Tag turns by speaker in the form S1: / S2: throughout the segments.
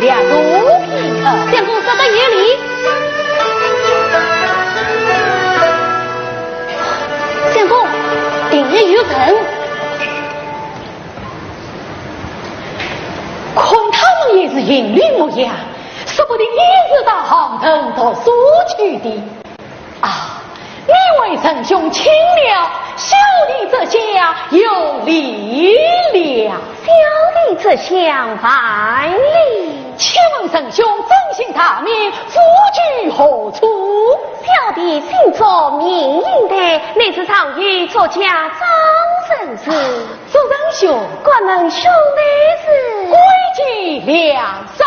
S1: 两如平客，
S2: 相公说的有理。相公，定日有人。
S1: 看他们也是云里模样，说不定也是到杭州读书去的。啊，你为臣兄请了，小弟这下有礼了。
S2: 小弟这厢万里。
S1: 请问臣兄真姓大名，夫居何处？
S2: 小弟姓周，名应德，乃是常遇作家张神子。
S1: 周仁兄，
S2: 关门兄妹是
S1: 归计两三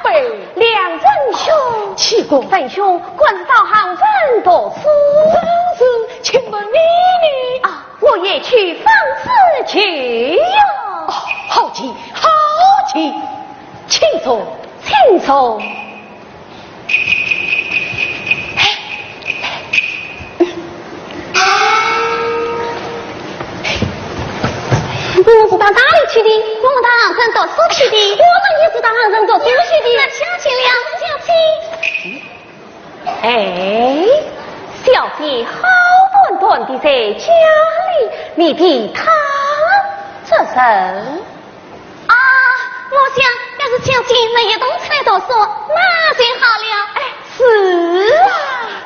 S1: 倍。
S2: 两人兄，
S1: 启公，
S2: 仁兄官是到杭州读书，
S1: 真是，请问你呢？
S2: 啊，我也去方子去哟。
S1: 哦，好奇，好奇，请坐，
S2: 请坐。我是到哪里去的？我们到杭州读书去的。我们也是到杭州读书去的。那相亲两相亲。哎，小姐好端端的在家里，你比他这人啊，我想要是相亲能一同出来读书，那最好了。哎，是啊，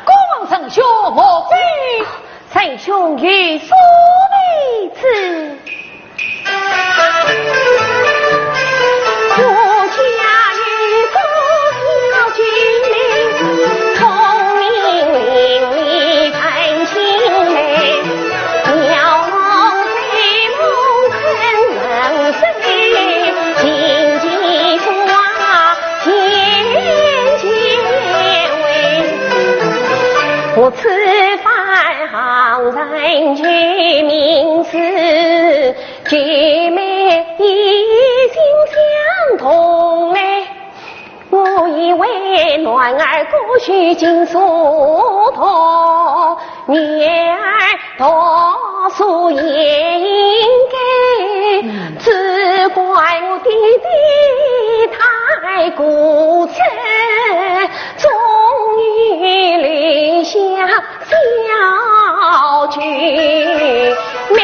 S1: 国王丞相莫非？
S2: 丞相有所为之。我家有个小军令，聪明伶俐才清美，妙梦随梦肯能睡，经济抓渐渐为。我此番行人居名词，姐妹一心相同哎，我以为暖儿过须尽疏通，女儿读书也应该，只怪我弟弟太固执，终于留下小军妹。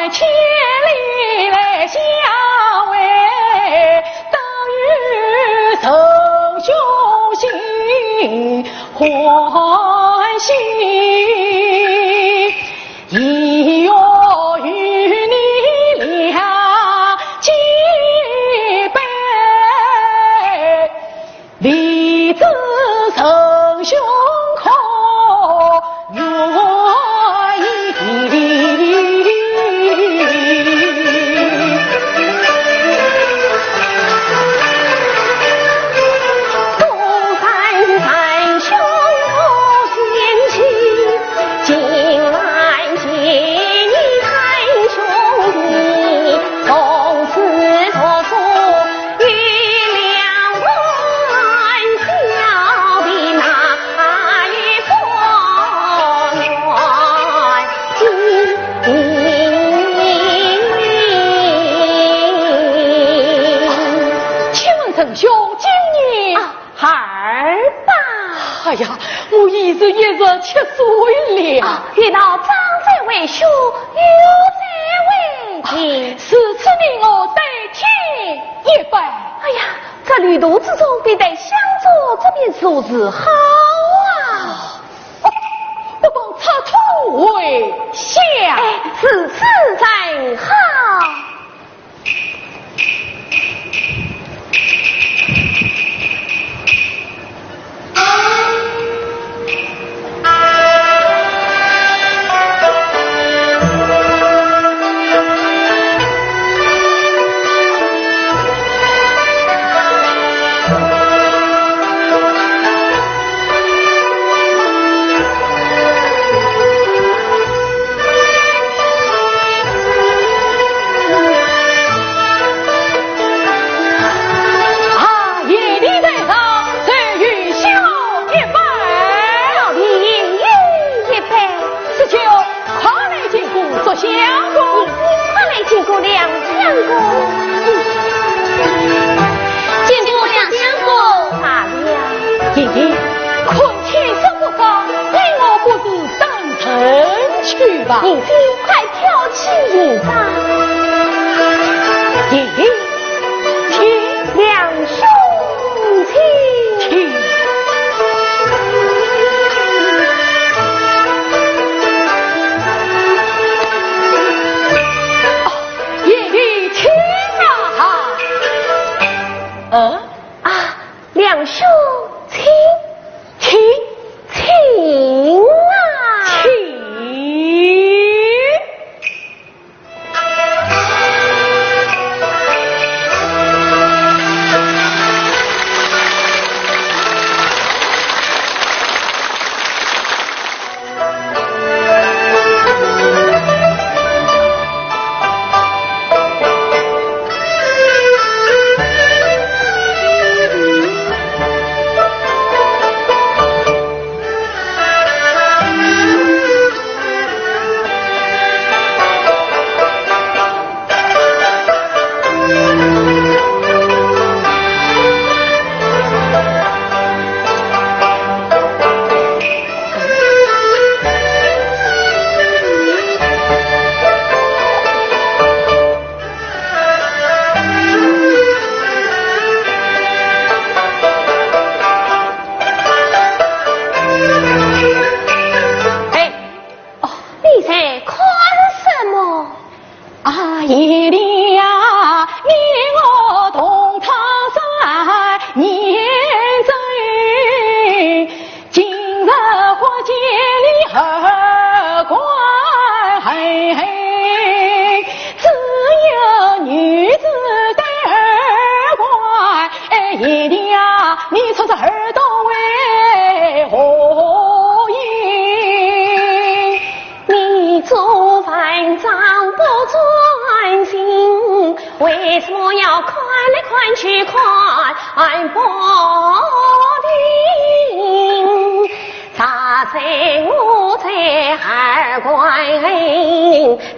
S1: 千里来相会，等与哎呀，我一日7岁了。
S2: 遇到张在为兄，有在为弟。
S1: 是此令我代天一拜。
S2: 哎呀，这旅途之中必得相助，这便素质好啊！
S1: 不妨插土为下。
S2: 此次再好。
S1: 你
S2: 弟快挑起营帐，
S1: 请
S2: 两兄请。
S1: 爷爷请啊！
S2: 两兄请。为什么要看来看去看不定？咋在我在二关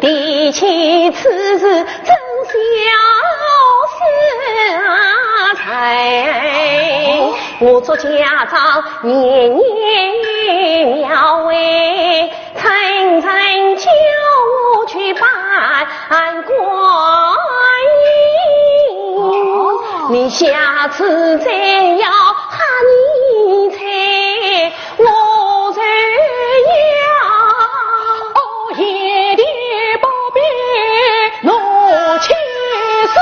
S2: 提起此事真小事才我做家长年年要为层层叫我去办官印，你下次再要喊你猜我才要
S1: 夜的宝贝怒气生，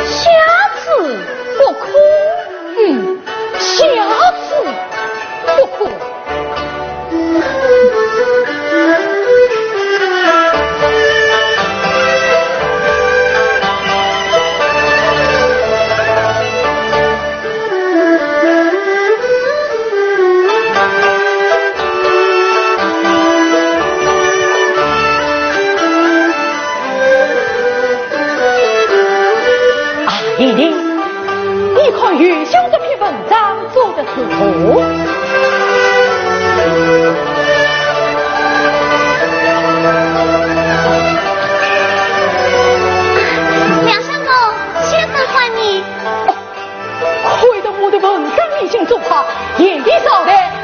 S1: 下次不哭，下次不哭。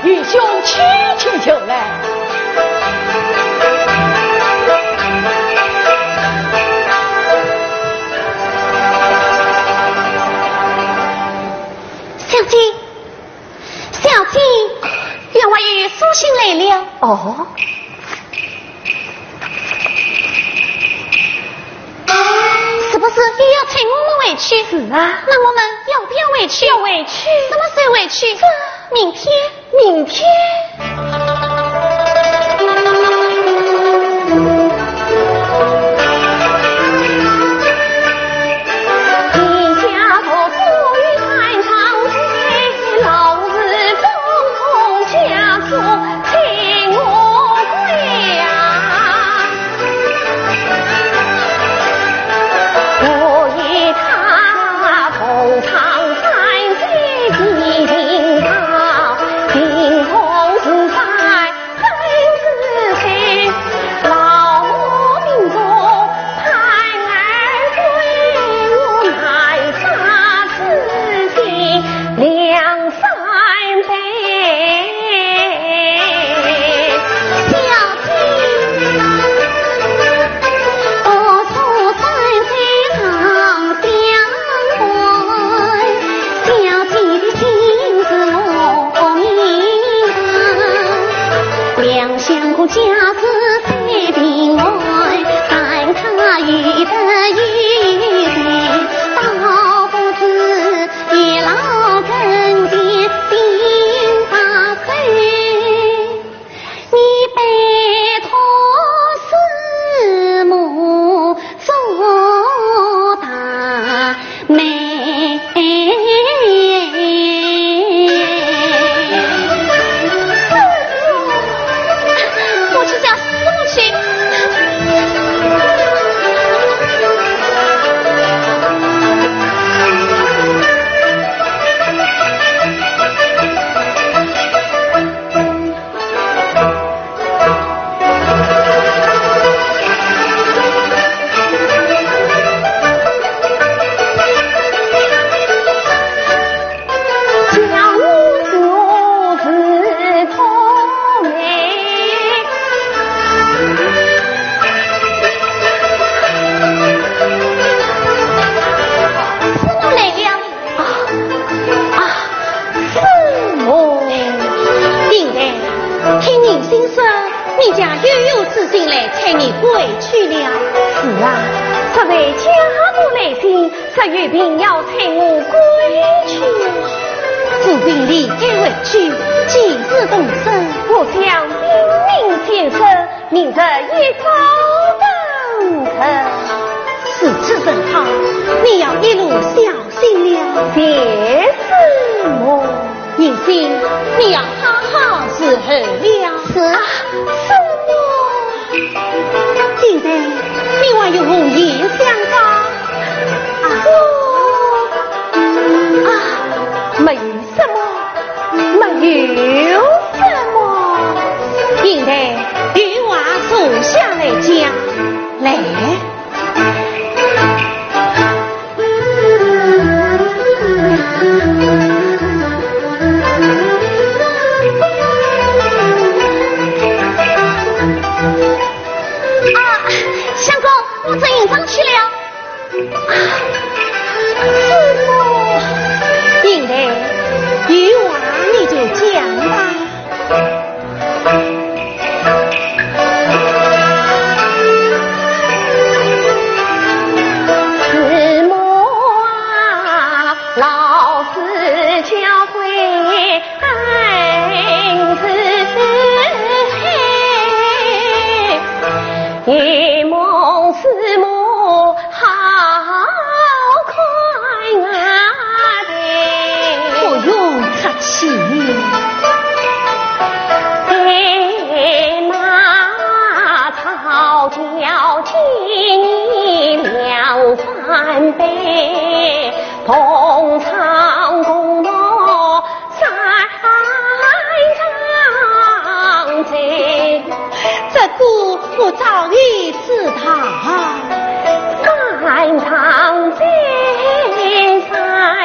S1: 与兄去就来。
S2: 小姐，小姐，员外与书信来了。
S1: 哦。
S2: 是不是也要请我们回去？
S1: 是啊。
S2: 那我们要不要回去？
S1: 要回去。
S2: 什么时候回去？明天。
S1: 明天。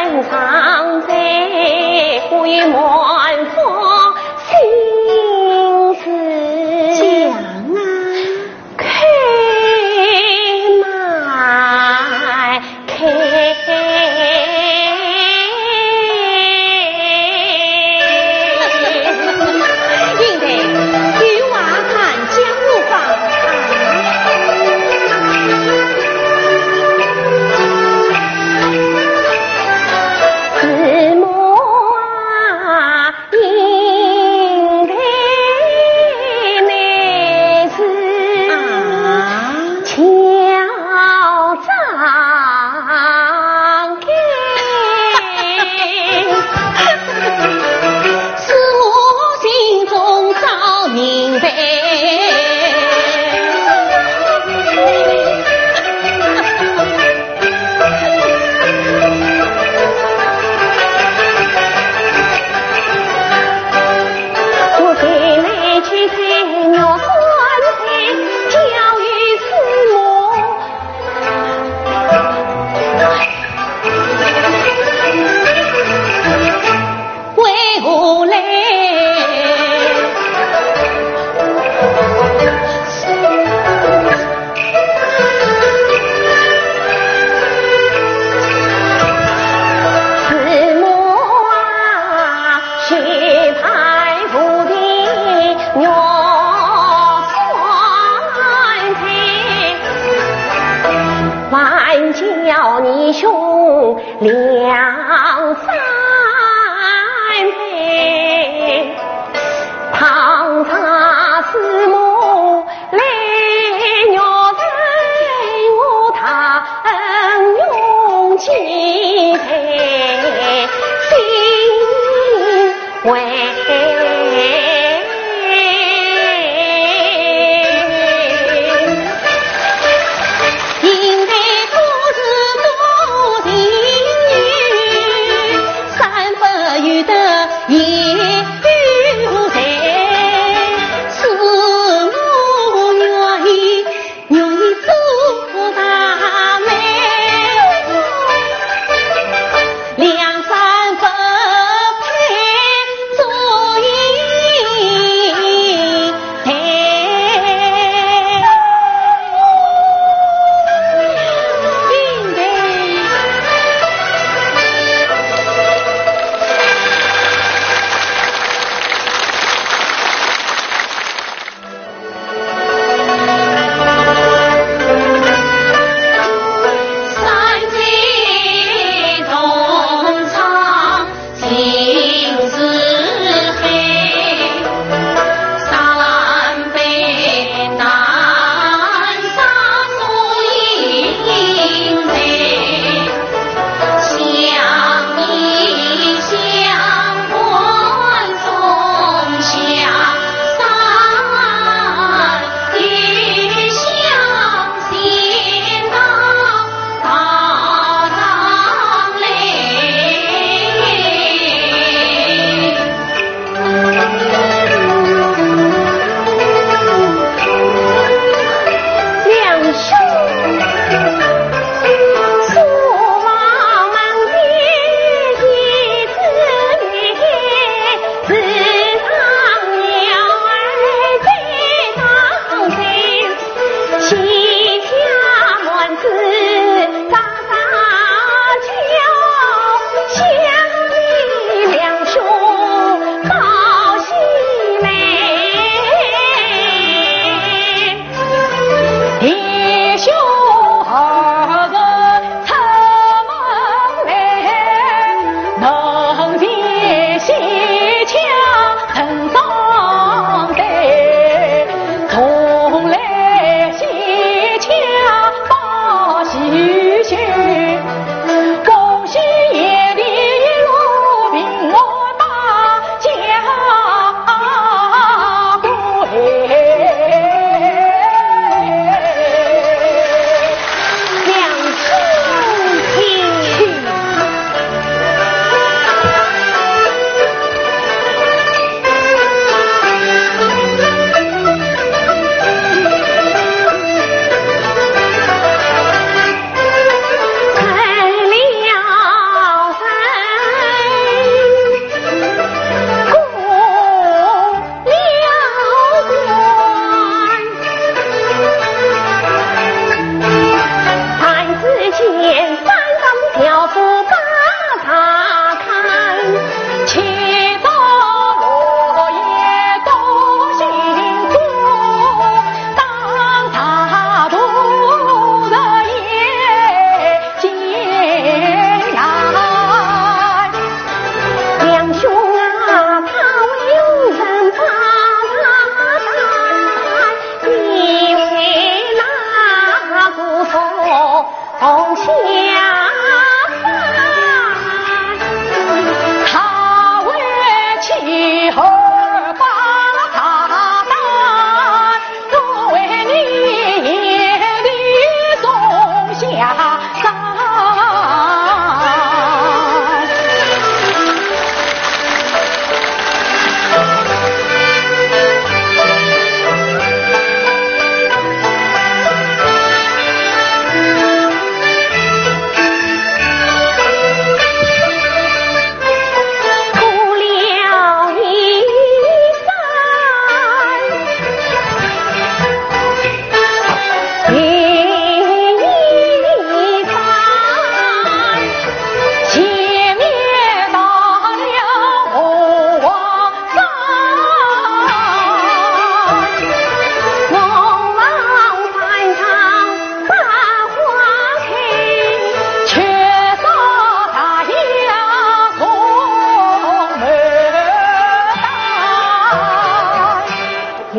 S2: 山长在，为满风。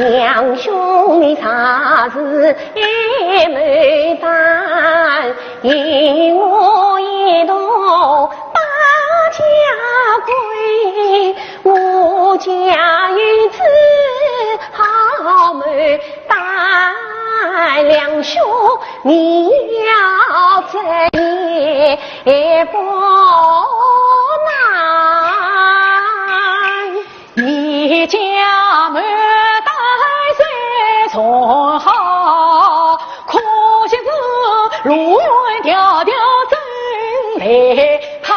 S2: 两兄弟啥事也没担，引我一同把家归，我家与子好没担，两兄你要怎也不难，
S1: 你家门带虽从好，可惜是路远迢迢真来盼。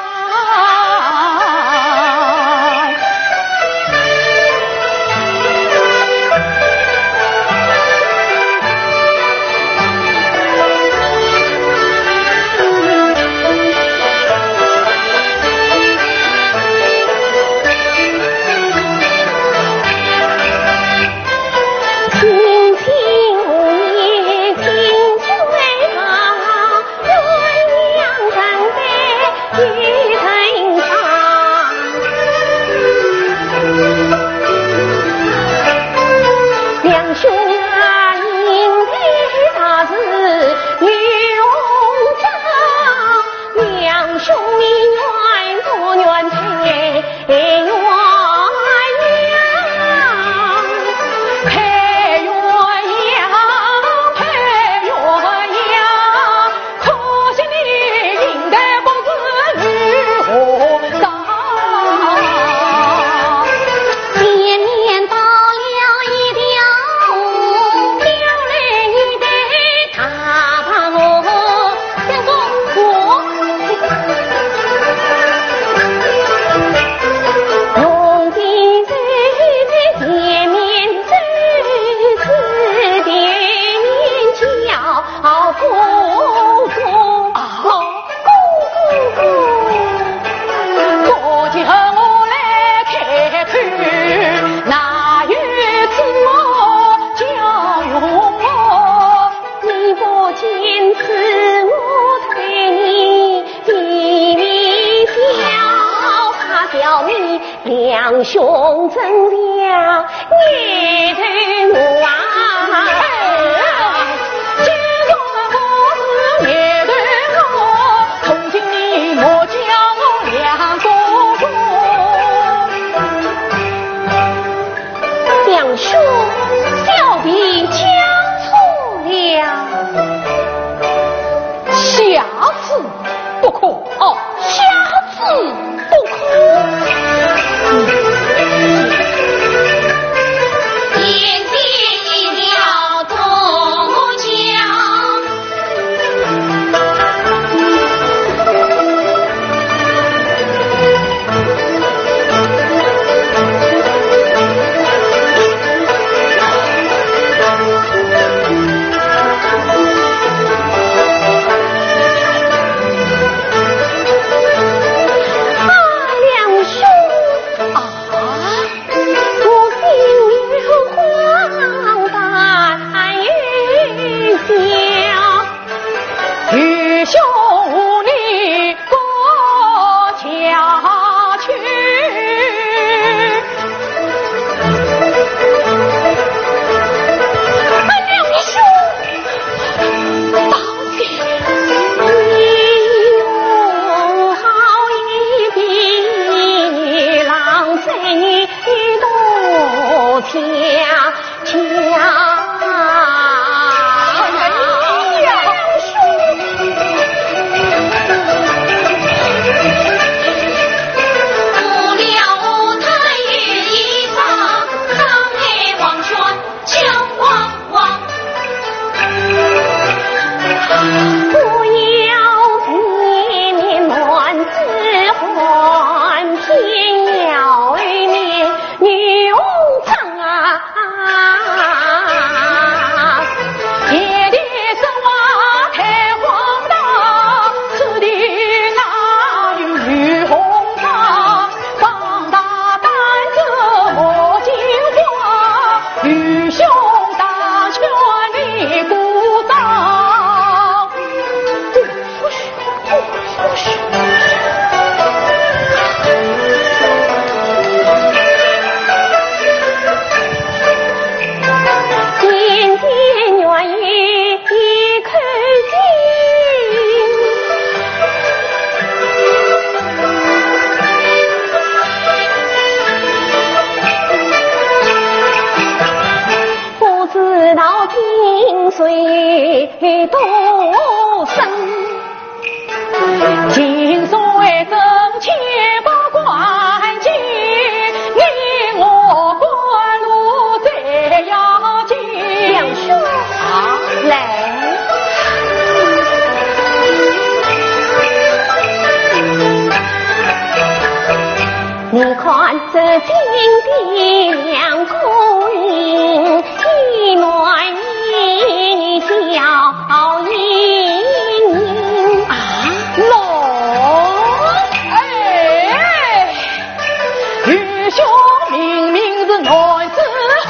S2: 两兄怎了你对我
S1: 今中的故事也对我，从今你莫叫我两公公。
S2: 两兄小弟讲错了，
S1: 下次不可哦，下次不可。
S2: 水多深，
S1: 金水正气不关紧，你我官路最要紧。
S2: 两兄
S1: 啊，
S2: 来。你看这金的两公银，一暖一小银啊，
S1: 喏，哎，愚兄明明是男子汉，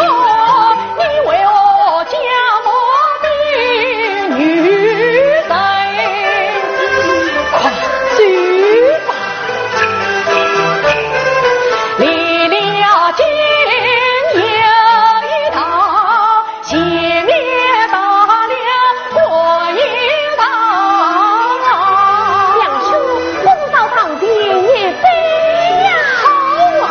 S1: 你为我家我的女婿，快去吧。离了金有一道，熄灭大了火一道。
S2: 两兄风骚堂弟也飞呀，
S1: 好啊！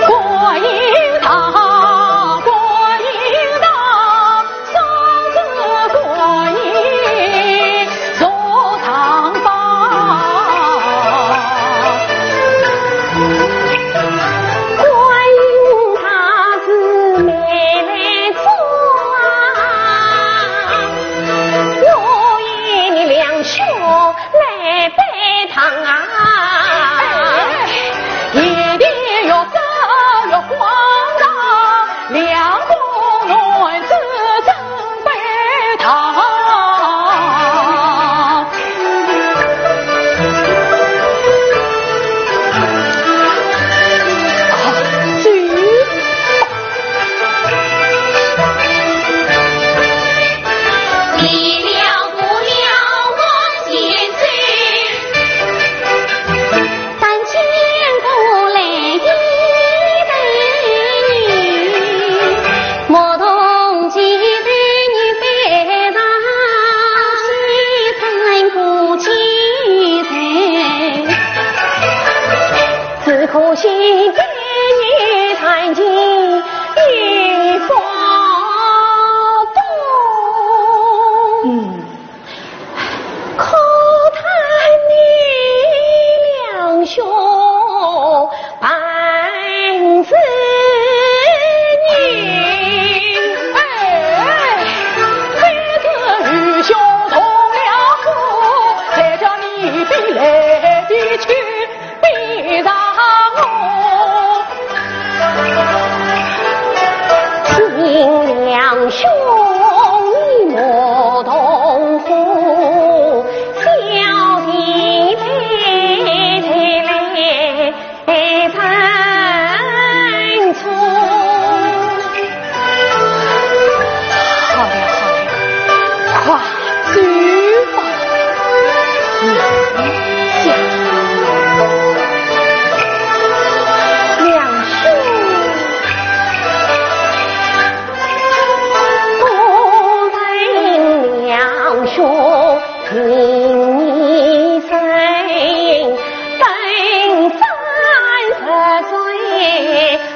S1: 过一道，过一道，双子过一入长房。
S2: 观音他是没来做我与你两兄来拜堂啊！
S1: 一定要走要荒唐，两公男子正北堂。
S2: 离了不了我先生，但见过来一对，莫同几对女白裳，西山不记载，只可惜这女太近一发动。可叹你两兄半子女，
S1: 这次与兄同了父，才叫你比来的去比上我。
S2: 亲两兄你莫同父，小弟妹才来参错。
S1: 好了好了，快去吧。
S2: 两兄，不为两兄听你声，本三十岁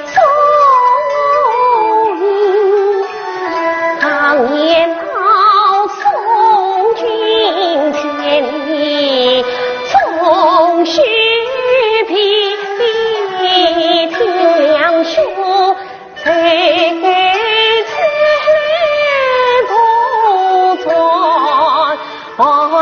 S2: 送你，常言道送君千里，送须比听两兄谁不传，为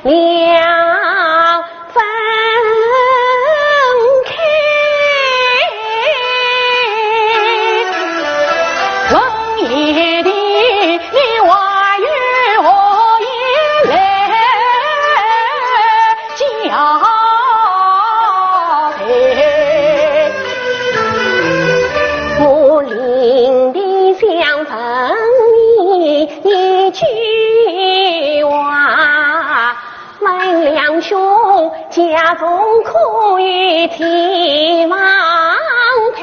S2: 两分开。
S1: 闻言的你话语我也来交配，
S2: 我领的相逢你一句话，问两兄家中可与天王配？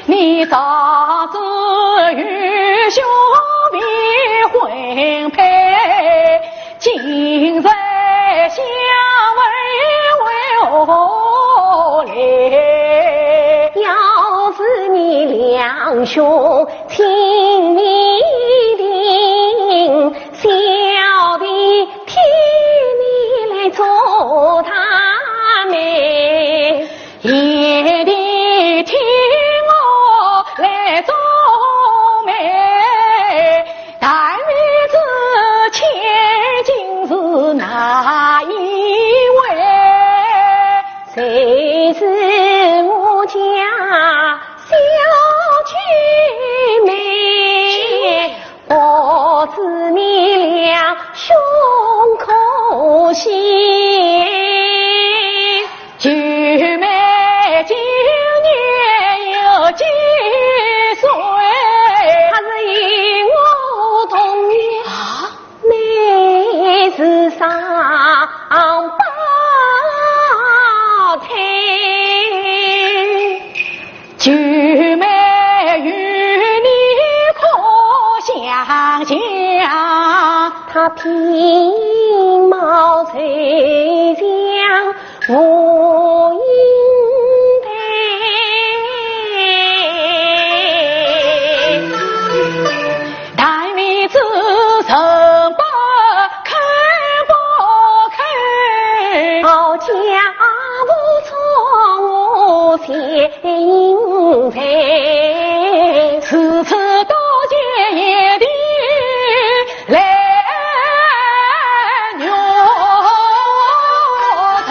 S1: 你早知与兄妹婚配，今日相为何来？
S2: 要是你两兄亲密定，小弟替你来做他媒，
S1: 夜里听我来做媒，但未知千金是哪一位？
S2: 谁是我家小姐妹？我知你俩胸口心。
S1: 九妹今年有几岁？
S2: 他是与我同年，
S1: 啊，
S2: 妹是上八岁。
S1: 九妹与你可相像？
S2: 他品貌翠香无英配，
S1: 但未知人不看不看，
S2: 好家不错我先配，
S1: 此次多见也的来牛头。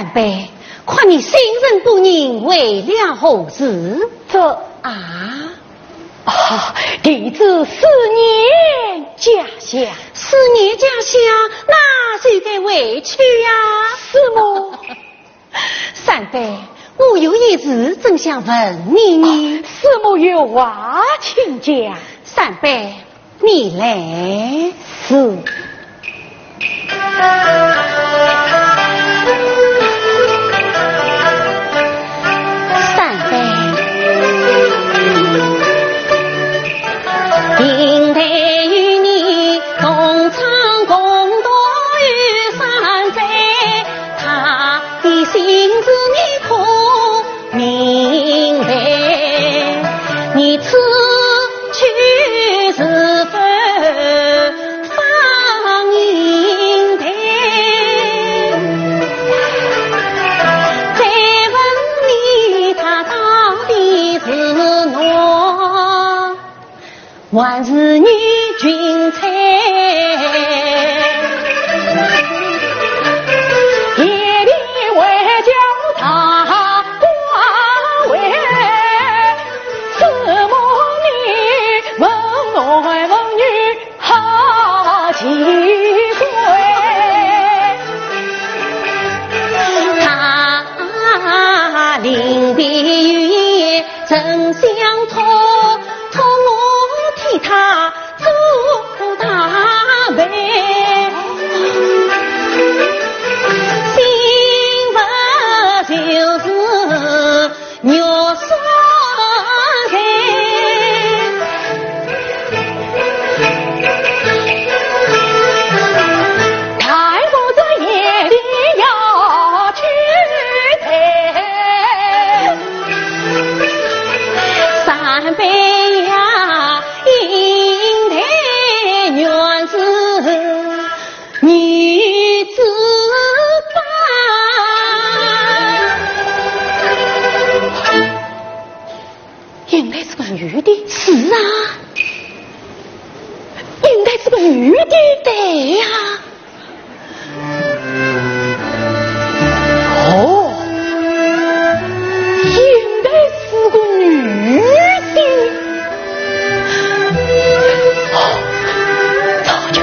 S2: 三辈，看你心人不宁，为了何事？
S1: 这弟子思念家乡，
S2: 思念家乡，哪是该委屈呀？
S1: 师母，
S2: 三辈，我有一事正想问你。
S1: 师母有话请讲。
S2: 三辈，你来。
S1: 是。
S2: 三辈，应得与你同唱共度于三载，他的心事你可明白？你此去是否方应得？再问你，他到底是哪？还是女君才？
S1: 夜里为叫他挂位，师母你问来问女好奇怪。
S2: 他临别语真相托，托我替他做大媒。幸福就是肉酸开。
S1: 太傅这夜里要去
S2: 三辈呀，应得原是女子
S1: 应该是个女的。
S2: 是啊，
S1: 应该是个女的。
S2: 对呀。
S1: 哦，应该是个女的。早就，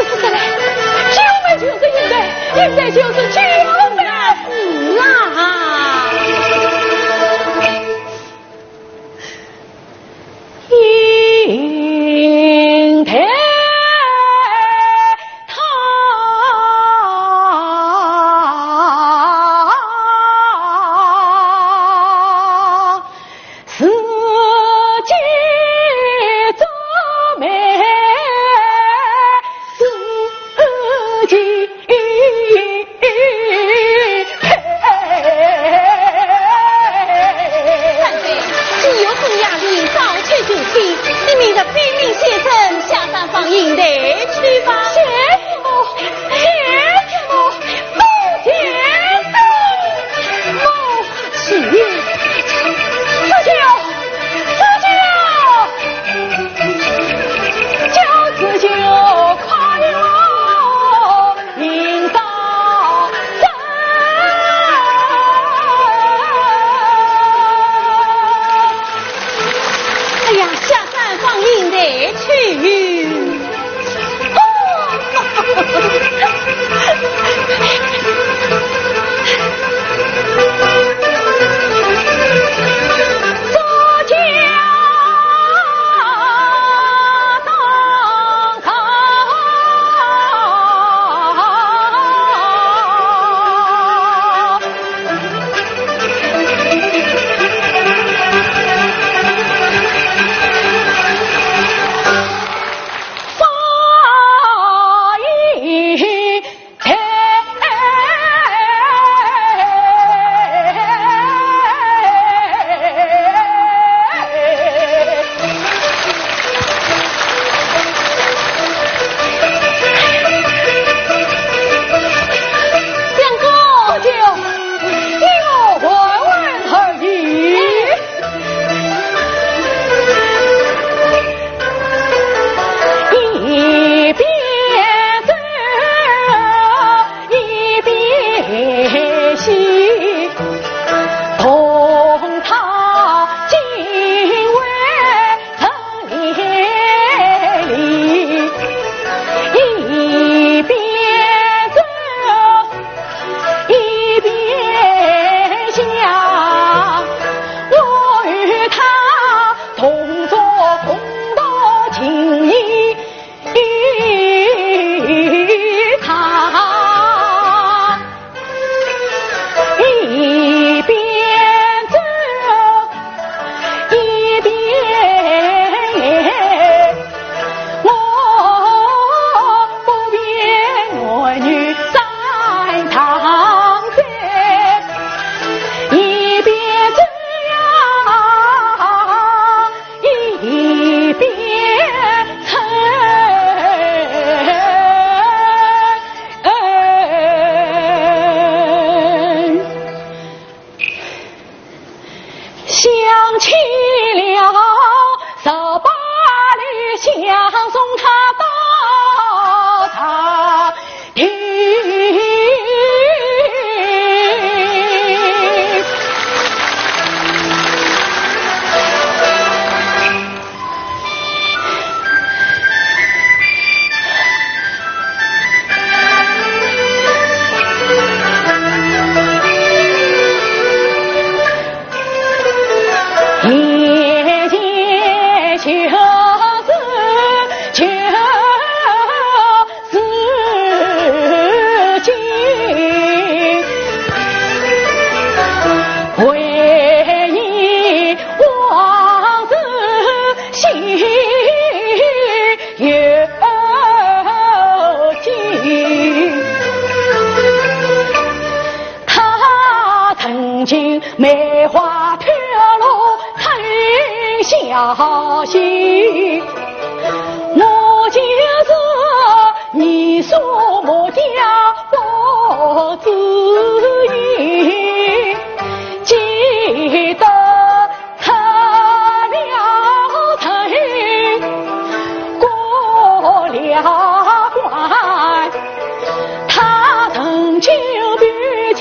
S1: 是来，九妹就是应该，应该就是九妹。
S2: 是啊。
S1: 应天堂，四季作美，四季
S2: 三辈，既有公衙里早去就去，你们的兵临县城下山
S1: 消息，我就是你所莫家我知音，记得出了城，过了关，他曾经比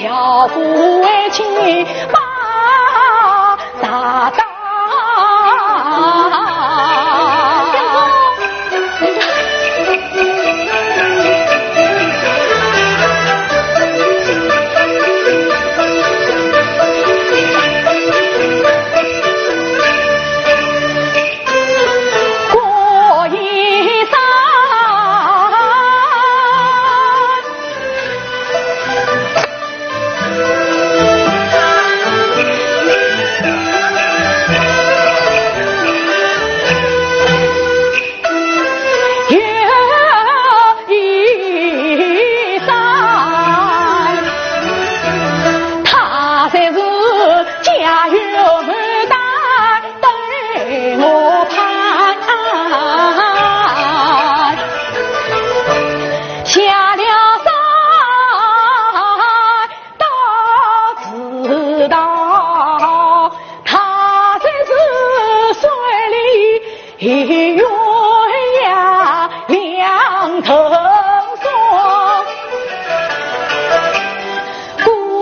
S1: 较不为情。大大过一山，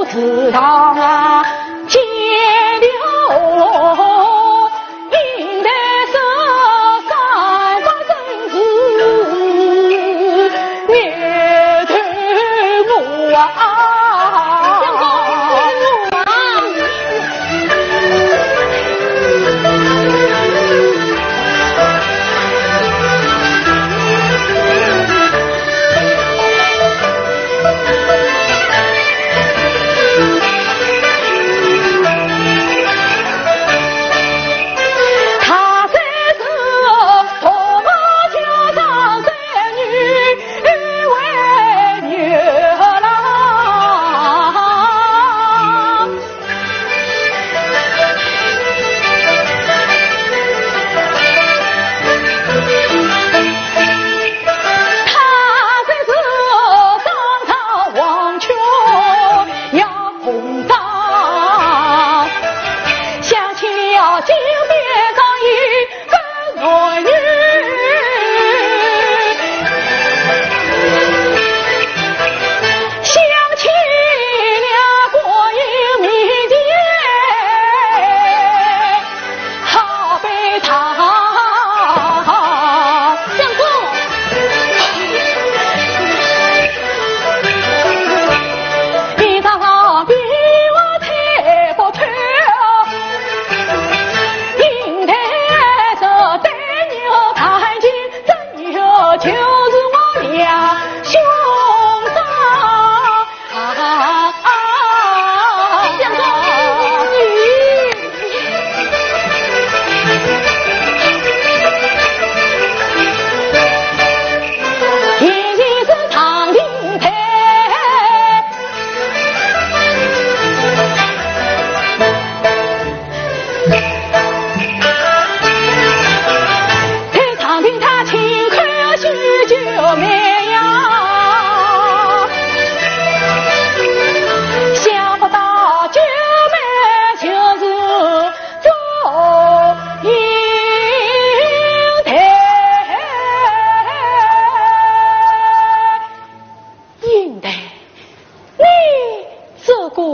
S1: 知道啊，见了应该是三八真是面对我啊，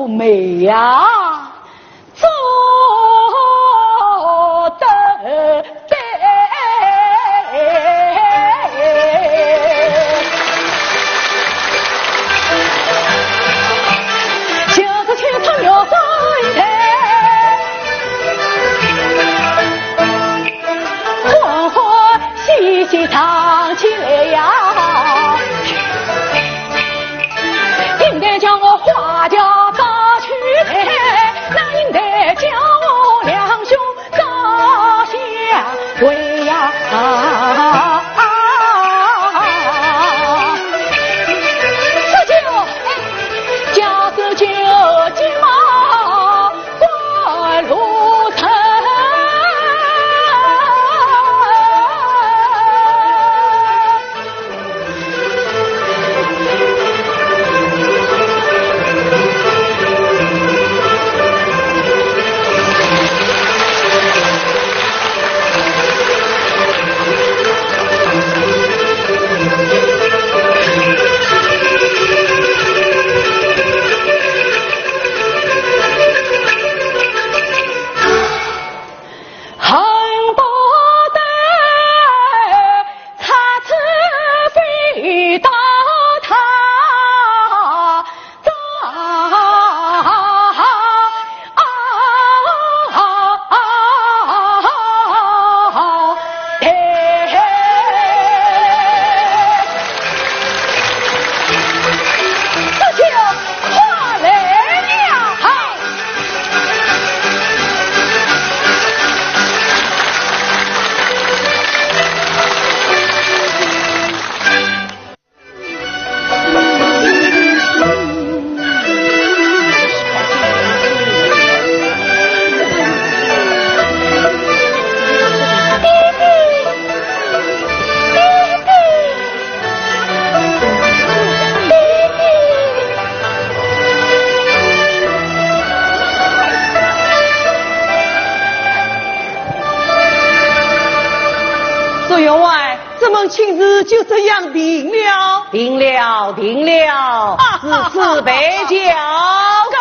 S1: 美呀，做得对，就是去他庙上一台，欢欢喜喜唱起来呀，应该叫我花家。
S3: 事就这样定了，
S1: 定了，此事被交
S3: 告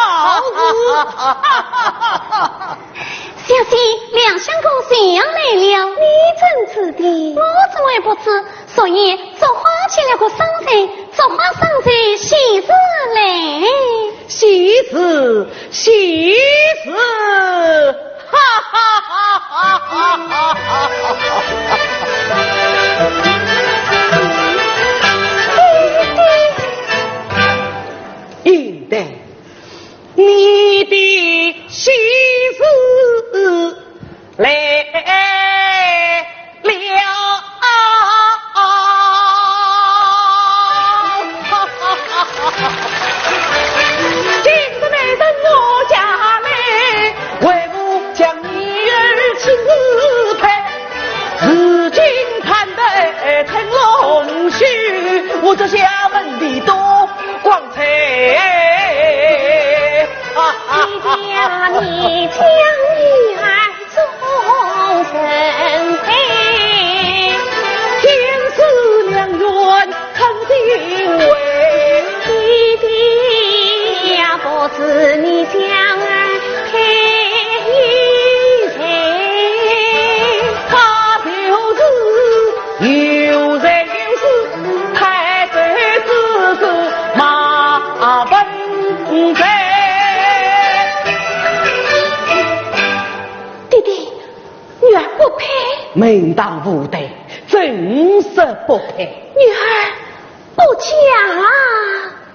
S2: 小姐，两相公想来了，你怎知的？我怎会不知？所以昨花请了个商人，昨花商人喜事来，
S1: 喜事，哈哈哈哈哈哈！应得你的喜事来了，今日来到我家来，为我将女儿亲自配，如今看得成龙须，我这厦门的多光彩。
S2: 你将女儿终身配，
S1: 天赐良缘肯定为
S2: 弟弟呀，不知你将儿配谁？
S1: 他就是有人有事，太岁之子马本才。
S2: 女儿不配，
S1: 门当户对，真是不配。
S2: 女儿不嫁啊！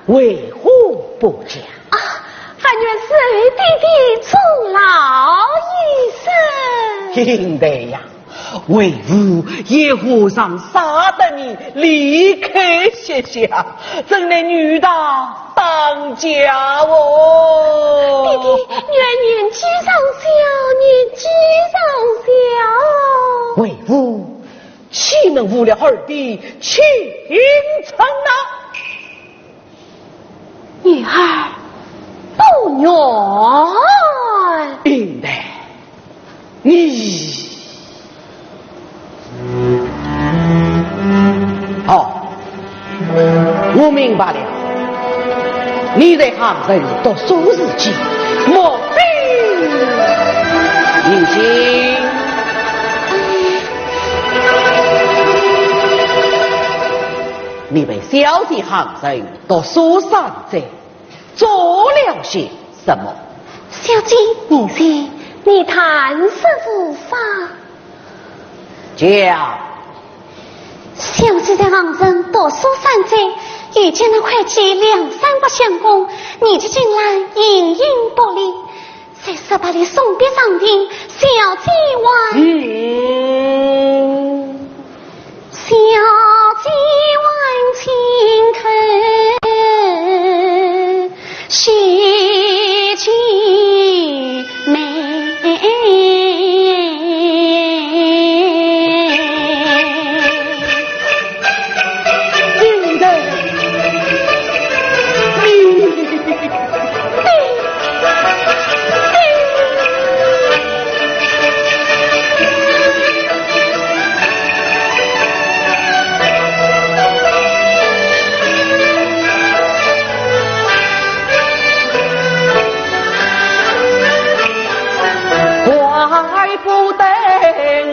S1: 为何不嫁？
S2: 啊，俺愿是为弟弟终老一生。
S1: 应得呀，为父也和尚杀得你离开谢下，怎能女大当家哦？
S2: 弟弟，女儿年纪尚小，
S1: 为父岂能误了儿的前程呢？
S2: 女儿不愿。
S1: 应得你我明白了，你在杭州读书时期，莫非你心？你为小姐杭州读书上者做了些什么？
S2: 小姐，你说你谈事是啥？
S1: 讲。
S2: 小姐在杭州读书三载，遇见了会计2、3不相公，你就进来隐隐不离，在18里送别上庭，小姐问，小姐问请看喜剧美。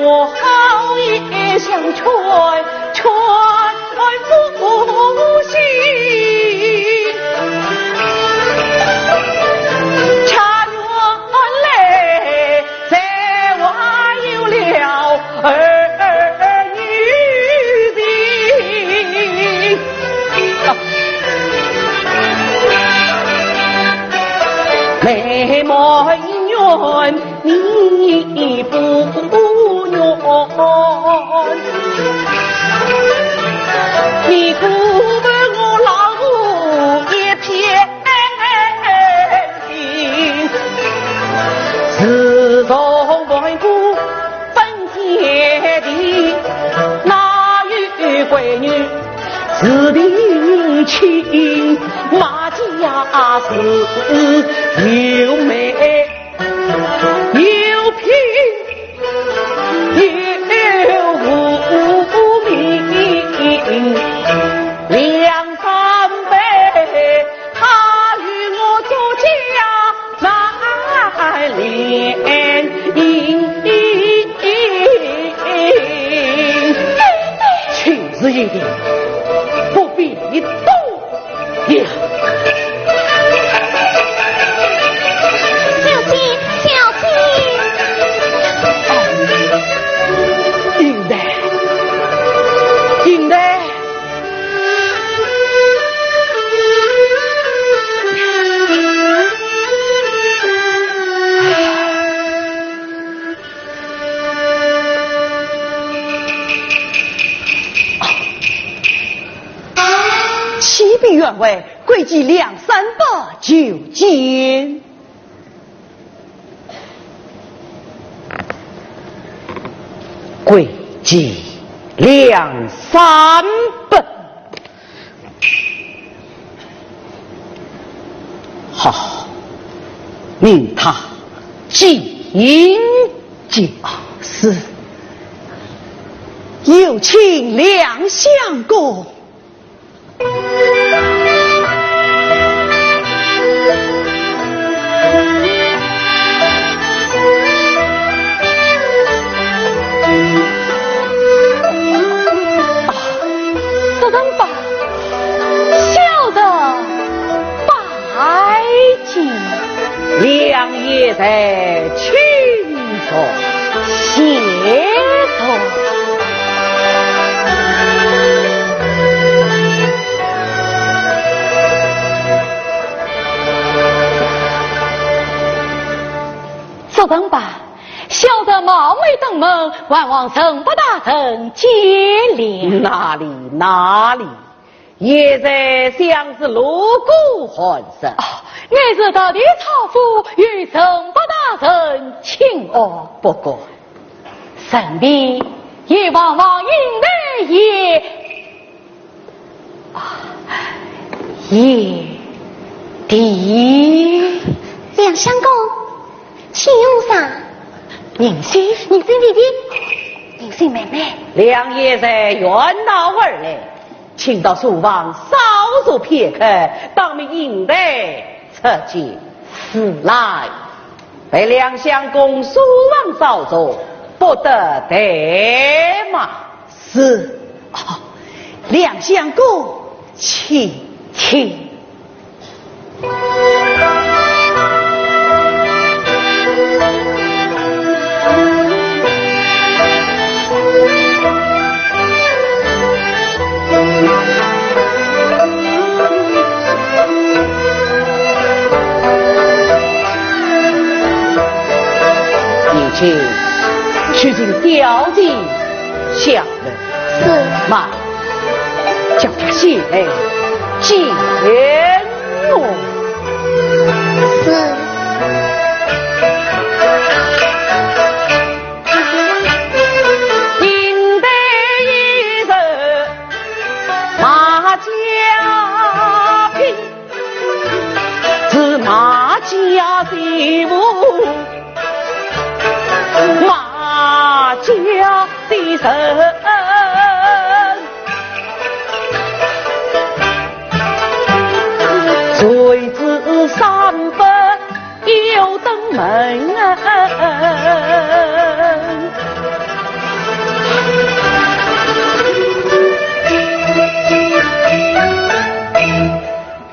S1: 我好也想劝父亲，恰原来在外有了儿女的，妹妹愿你不你顾得我老母一片心，自从万古分天地，哪有闺女自定亲？马家是又美又平又无名。
S3: 不必多言。
S2: 小姐，小姐，
S3: 应得，应得。启禀员外，贵计200-3009斤。贵计200-300。好，命他进家私，有请梁相公。
S1: 这人吧，笑得白净，
S3: 梁爷在群中
S1: 协同。这人吧，笑得貌美登门，万望神不大臣接连。
S3: 哪里，也在相思锣鼓欢声。
S1: 俺是他的曹夫与神不大臣请我，
S3: 不过
S1: 身边也往往引来也的
S2: 梁相公，请用啥？
S1: 宁心
S2: 宁心弟弟，宁心妹妹，
S3: 梁爷在远道而来，请到书房稍作片刻，当面应对这件事来。被梁相公书房稍作，不得怠慢。是，梁相公，请。去进吊进下人
S2: 是
S3: 马，叫他写来见我。
S2: 是。
S3: 应得一人马家聘，是马家的务。马家的人，谁知300有登门，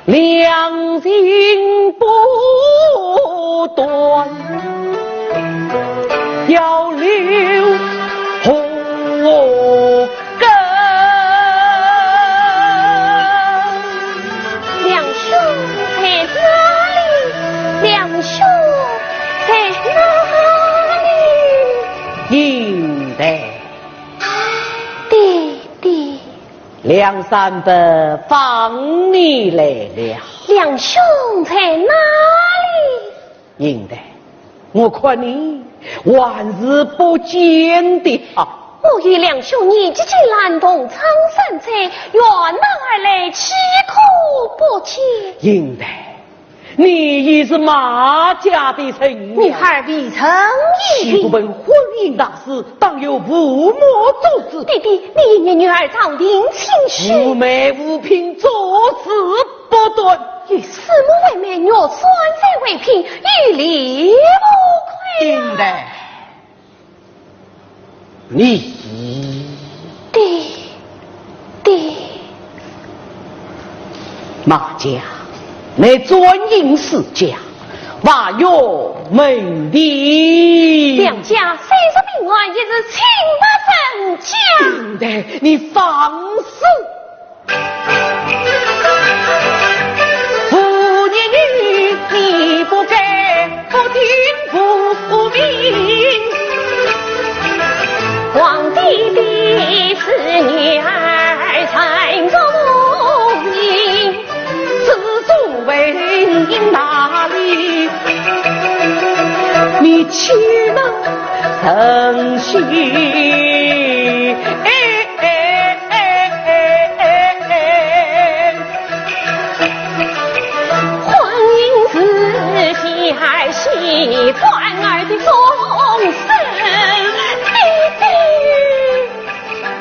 S3: 良心不断。要留祸根，
S2: 梁兄在哪里？梁兄在哪里？
S3: 应得
S2: 弟弟，
S3: 梁300放你来了。
S2: 梁兄在哪里？
S3: 应得，我看你万日不见的好。
S2: 我与梁兄年纪懒动苍山在，远道而来，岂可不见？
S3: 应得，你已是马家的臣
S2: 你何必称
S3: 岂不本婚姻大事，当有父母阻止。
S2: 弟弟，你女儿早定亲事，
S3: 妩媚无凭，作死不断。
S2: 与师母为媒，若酸菜为凭，与理不亏。
S3: 应得，你
S2: 弟，爹，
S3: 马家，你专营世家，瓦有门第。
S2: 两家虽是病外，也是亲不成家。
S3: 对，你放肆！妇女你不该不听不明，
S2: 皇帝的是女儿才做母亲，
S3: 自主为你哪里？你岂能诚心？
S2: 婚姻之喜还系传儿的终身。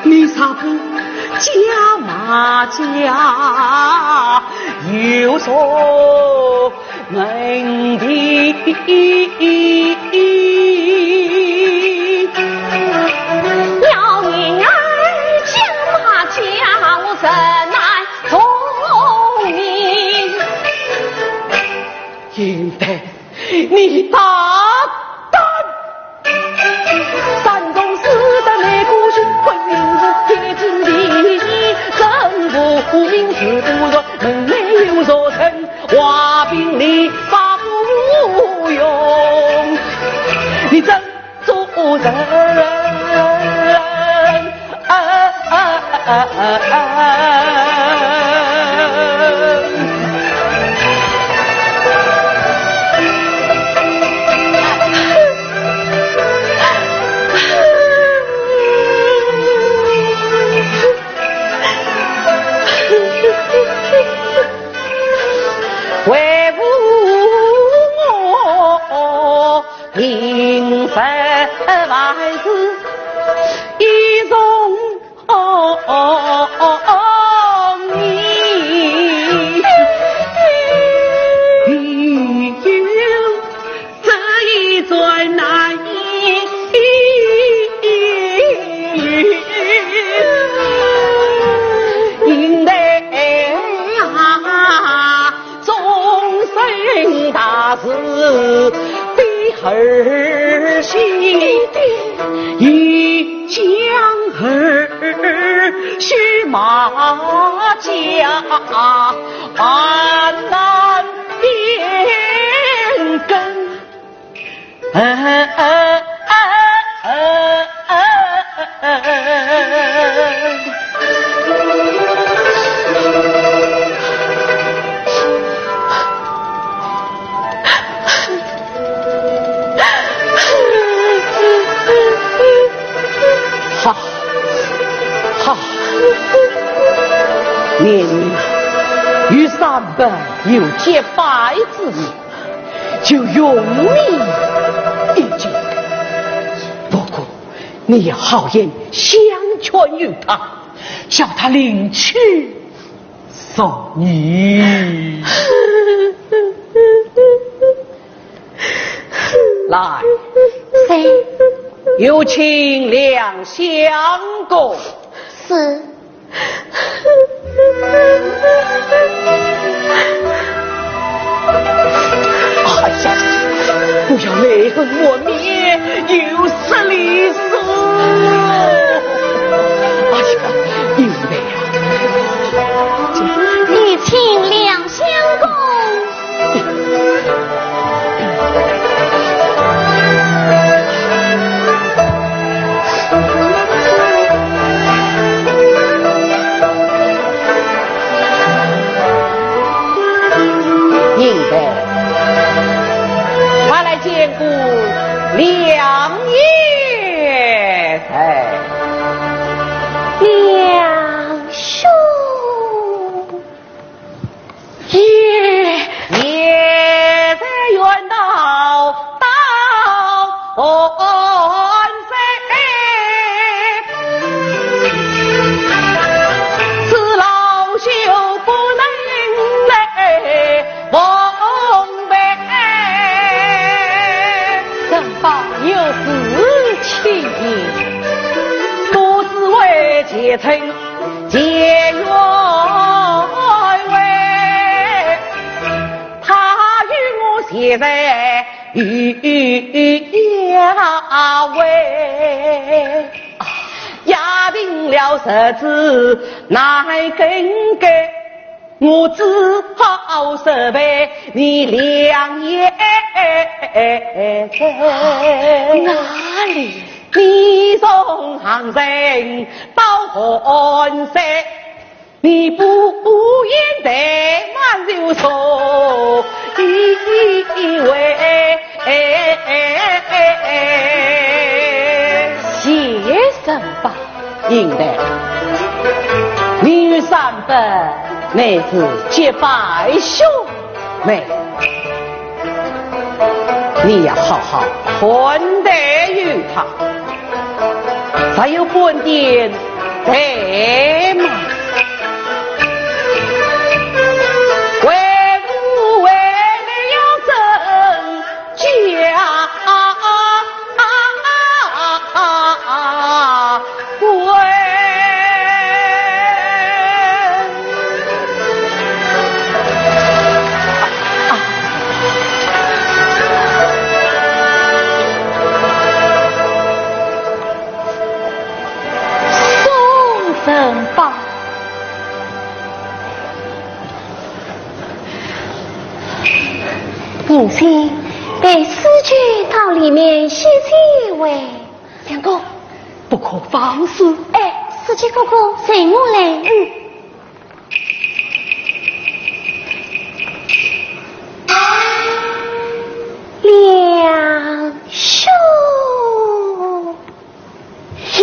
S3: 你啥不加马家有所门第？
S2: 要女儿加马家，我怎奈同意？
S3: 应得你大胆！山东四的内孤雄，婚姻是天经地义，真不明是不说门内有所成，话兵礼法不用，你真做人为父我平分万事一种你有这一转难以应得终身大事的儿媳，一将儿须马家，安难变更。好，好，年与三本有结拜之意，就用你一尽。不过你要好言相劝于他，叫他领去送你。来，
S2: 谁？
S3: 有请两相公。
S2: 是。
S3: 哎呀，不要泪痕磨灭，有失礼数。哎呀，因为
S2: 你请两相公。
S3: 应得，快来见顾良爷。
S2: 两兄
S3: 也在远道断飞，此老朽不能来奉陪。
S1: 正报
S3: 别在与亚为，压定了日子乃更改。我只好设备你两眼
S1: 哪里？
S3: 你从杭人到汉山，你不言得满就说，以为
S1: 谢神吧，
S3: 应得女三本乃至结拜兄妹，你要好好宽待于他，才有本店得嘛。为父为了要增家贵。
S2: 隐心被司局到里面写几位，两个
S1: 不可放肆。
S2: 哎，司机哥哥随我来。两兄
S1: 爷，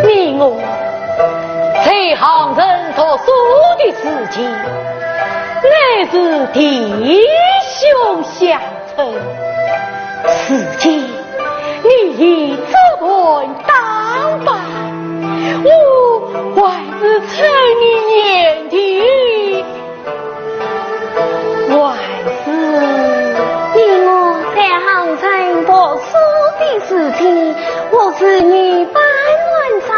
S1: 你我这行人所说的事情，乃是弟兄相称，此间你已责问当办，我还是趁你眼底，还是
S2: 你我在杭城做事的事情，我是你办完啥？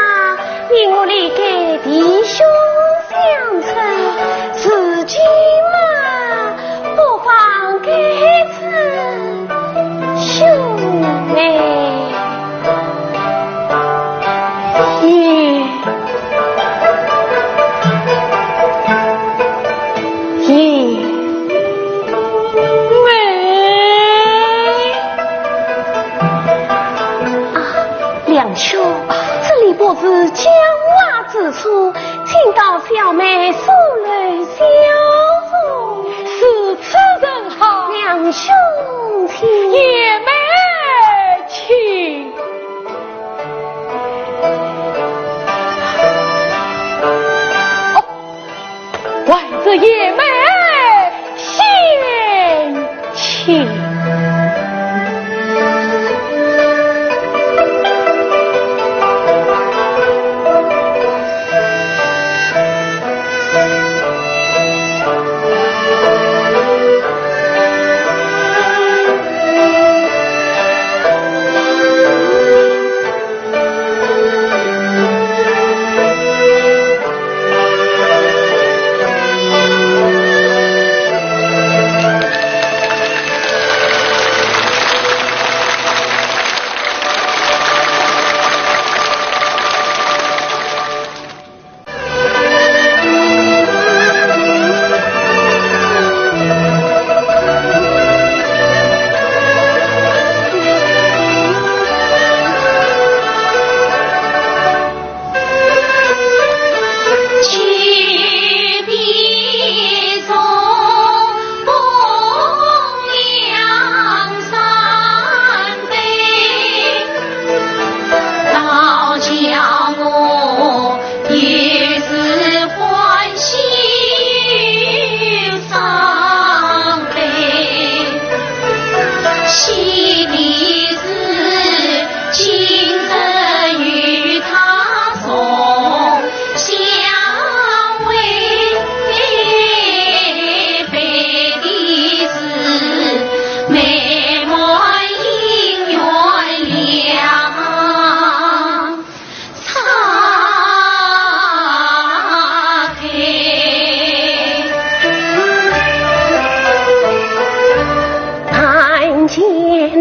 S2: 你我里给弟兄相称，自己嘛不妨给此兄妹。我是江蛙之处，请到小妹速来相送。
S1: 是此人好，
S2: 两兄亲
S1: 也没亲。哦，还是也没先亲。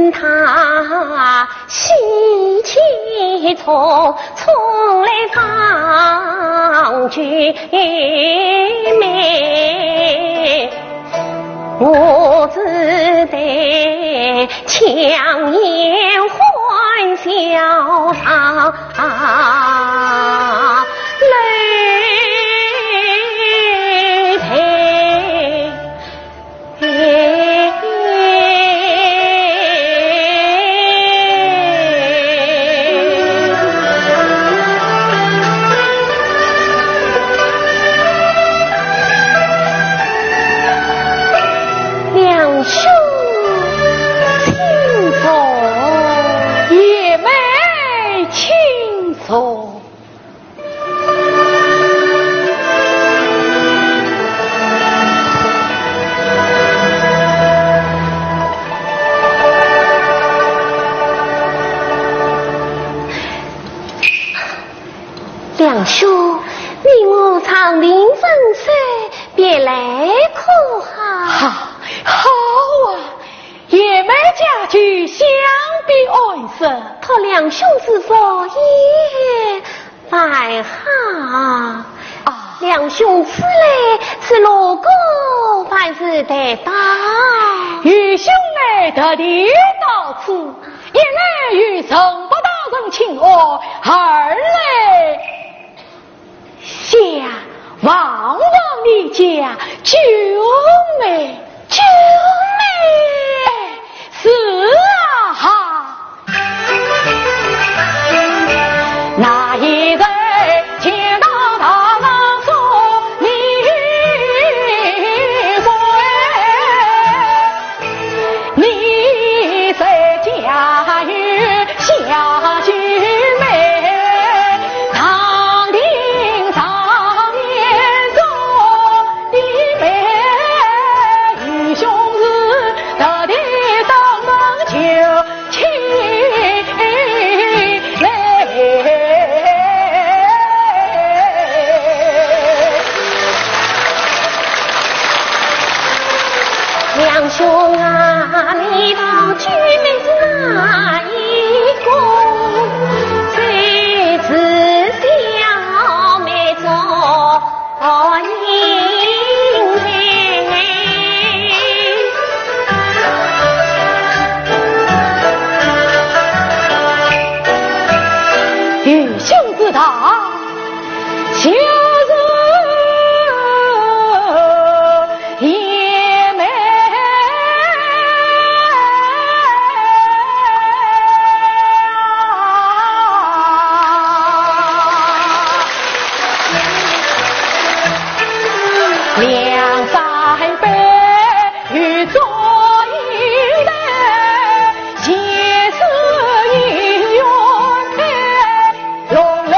S2: 见他喜气从来访君美，我只得强颜欢笑泪两兄，你我长林分手，别来可好？
S1: 好啊，也没家具相比爱色，
S2: 他两兄之福也拜好啊！两兄此来是路过，还是得到？
S1: 与兄妹得地到此，一来与陈不大人请我，二来想望望你家九妹，九妹是啊哈，那一日见到大郎说你归，你在家与下句妹。
S2: 两兄啊，你到居妹是哪一个？谁知小妹做英妹，
S1: 与兄知道，小两三杯与坐一杯，皆是姻缘配，用来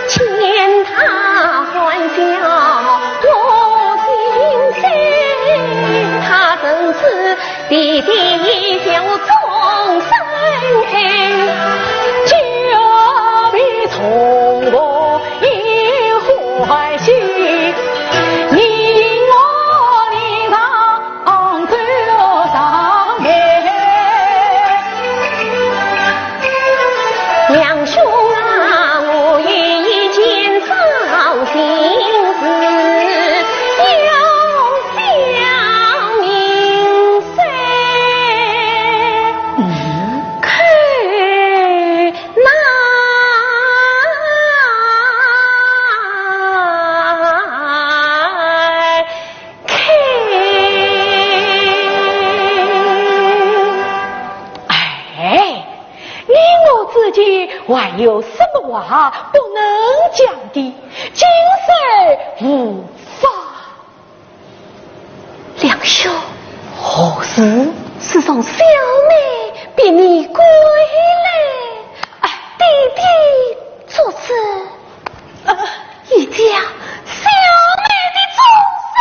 S2: 见他欢笑我心碎，他真是弟弟叫众生恨，
S1: 就比从我欢喜，你我领上走上面，
S2: 两兄啊，我愿意见操心事，要想明白。可那
S1: 还有什么话不能讲的？今生无法。
S2: 两兄，
S1: 何事？
S2: 是从小妹比你归来，弟弟做事，一家小妹的终身。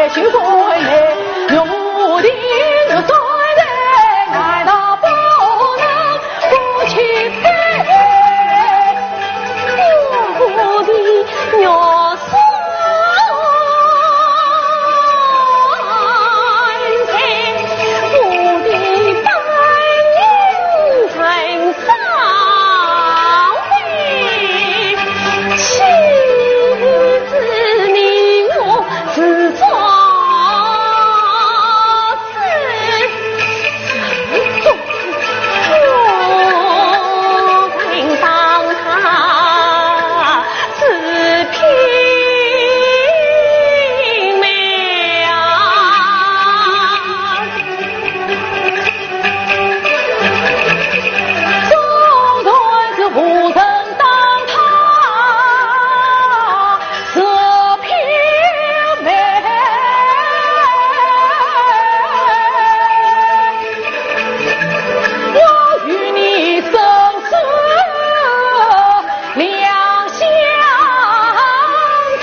S1: 去归来，用我的肉酸人，爱到不能不去飞。
S2: 我的肉酸人，我的百年陈少飞，妻子你我自作死，我陪当他自拼命啊！
S1: 总算是不曾当他是平民，我与你生死两相陪。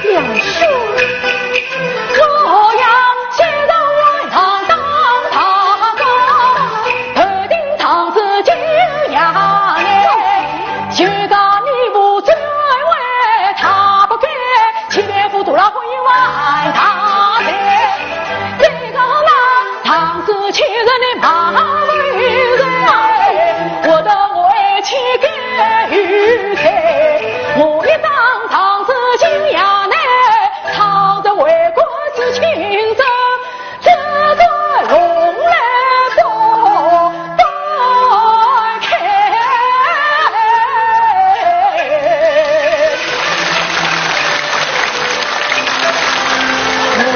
S2: 两兄，
S1: 我要先到外堂当他哥，特定堂子就要来，就在你不追问他不给，七年不读了回外堂来，这个那堂子欺人的马为人，我的爱妻给予谁？我一当堂子金衙内，藏着为国之情深，这个龙来不开。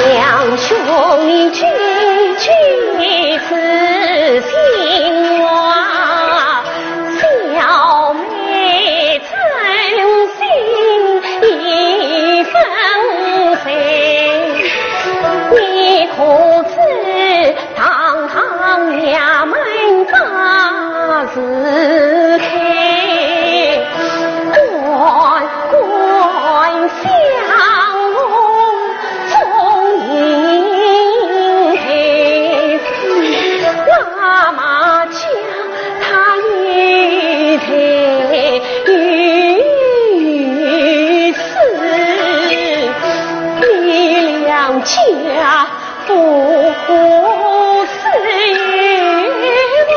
S2: 两兄你句句此心话，小妹真心一分谁？你可知堂堂衙门大事开，官相公终应配，那么将他一配于死，你两家不死于我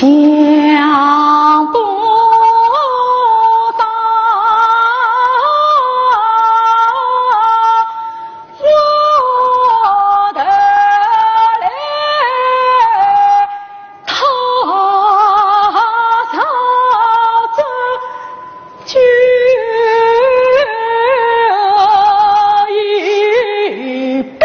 S1: 想不到我的泪他朝着去一杯。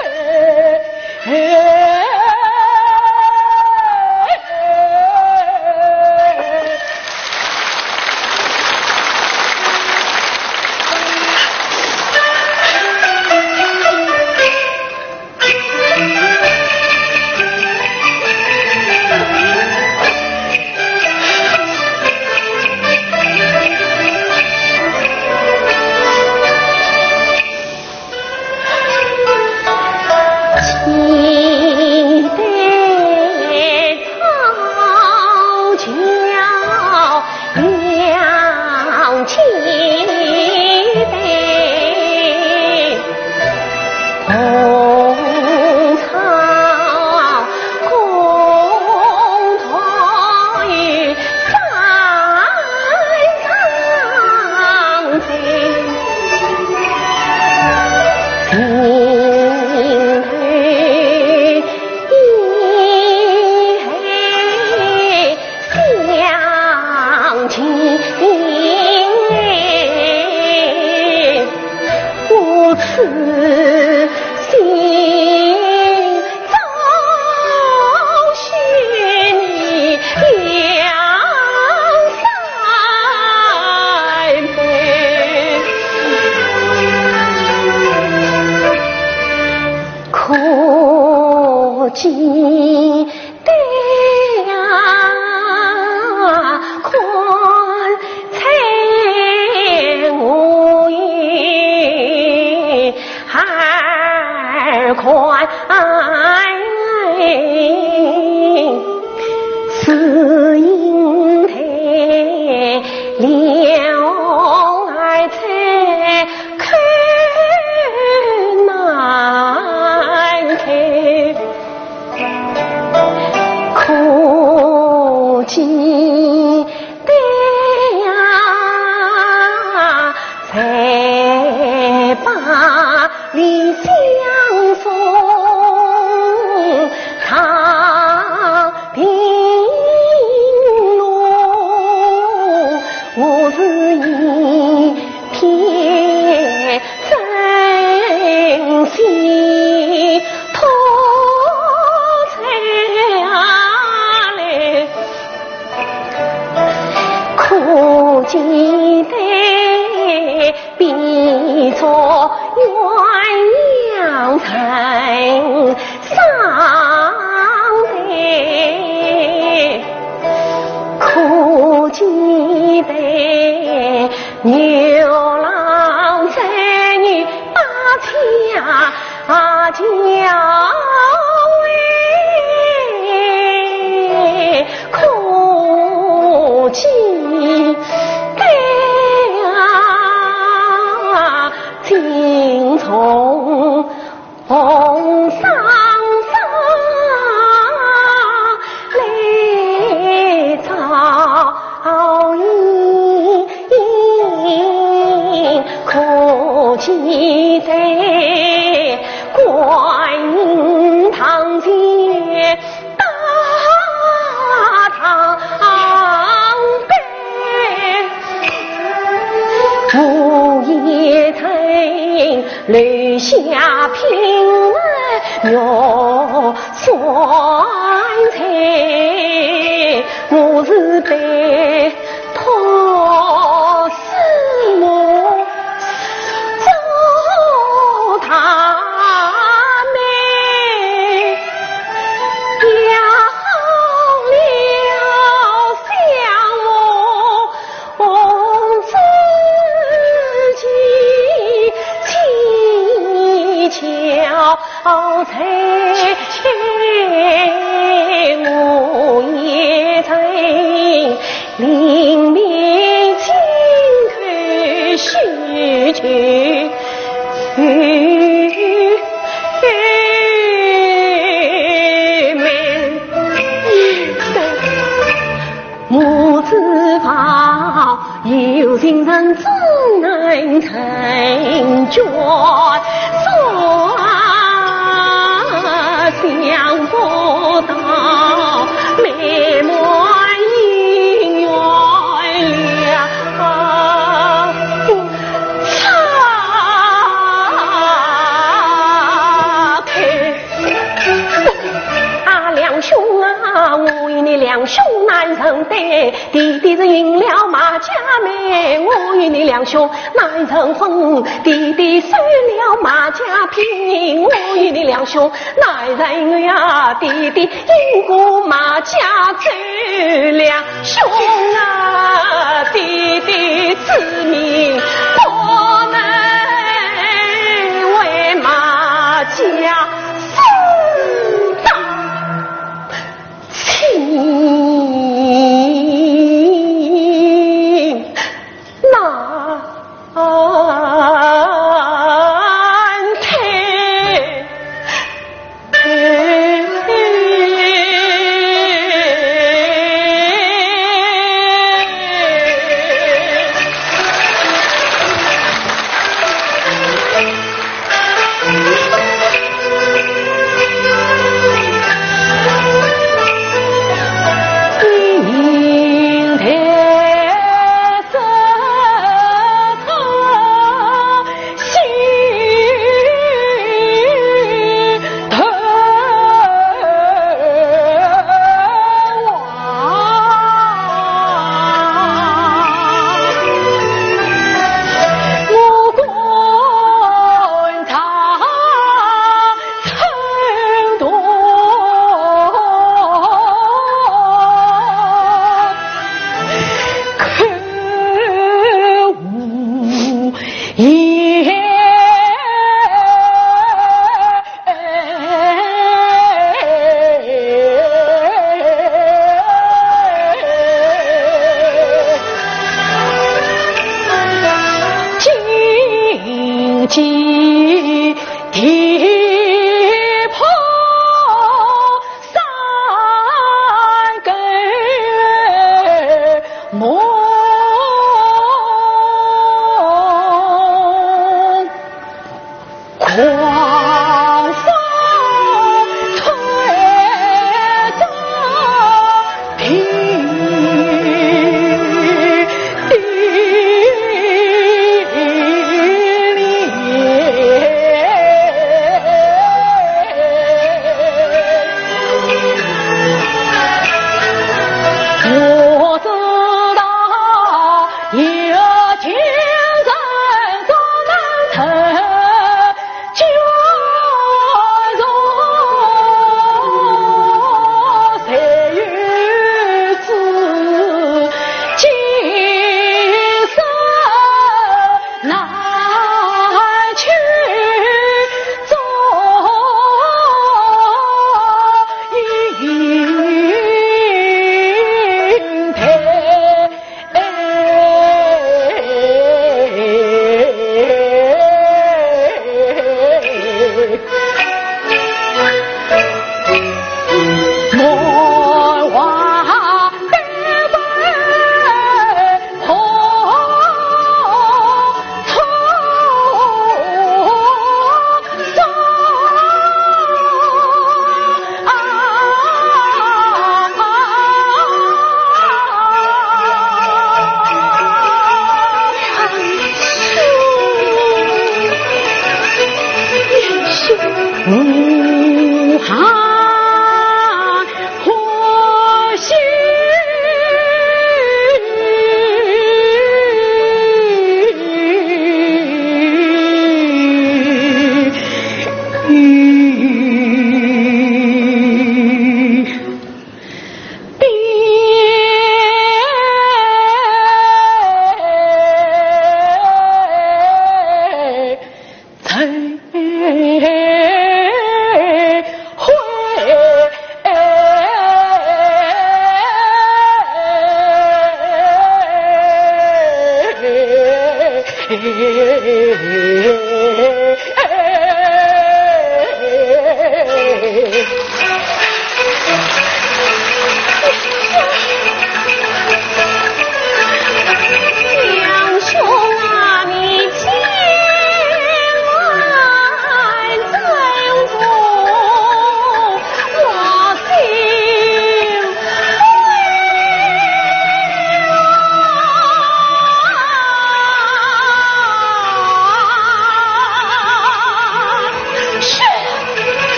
S1: 泪下平安若酸菜，我是被托死母走他妹，养了像我自己乞巧才我也在黎明尽头失去
S2: 我知道有情人终难成眷，想不到美满姻缘了。我与你两兄难成对，弟弟是赢了马家妹，我与你两兄难成婚，弟弟输了马家聘，我与你两兄难成呀，弟弟赢过马家走，两兄啊，弟弟之命不能为马家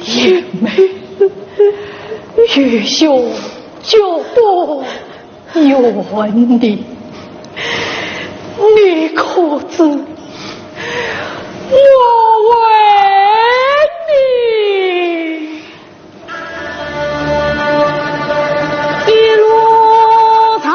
S1: 也没越秀就多远的，你可知我为你一路长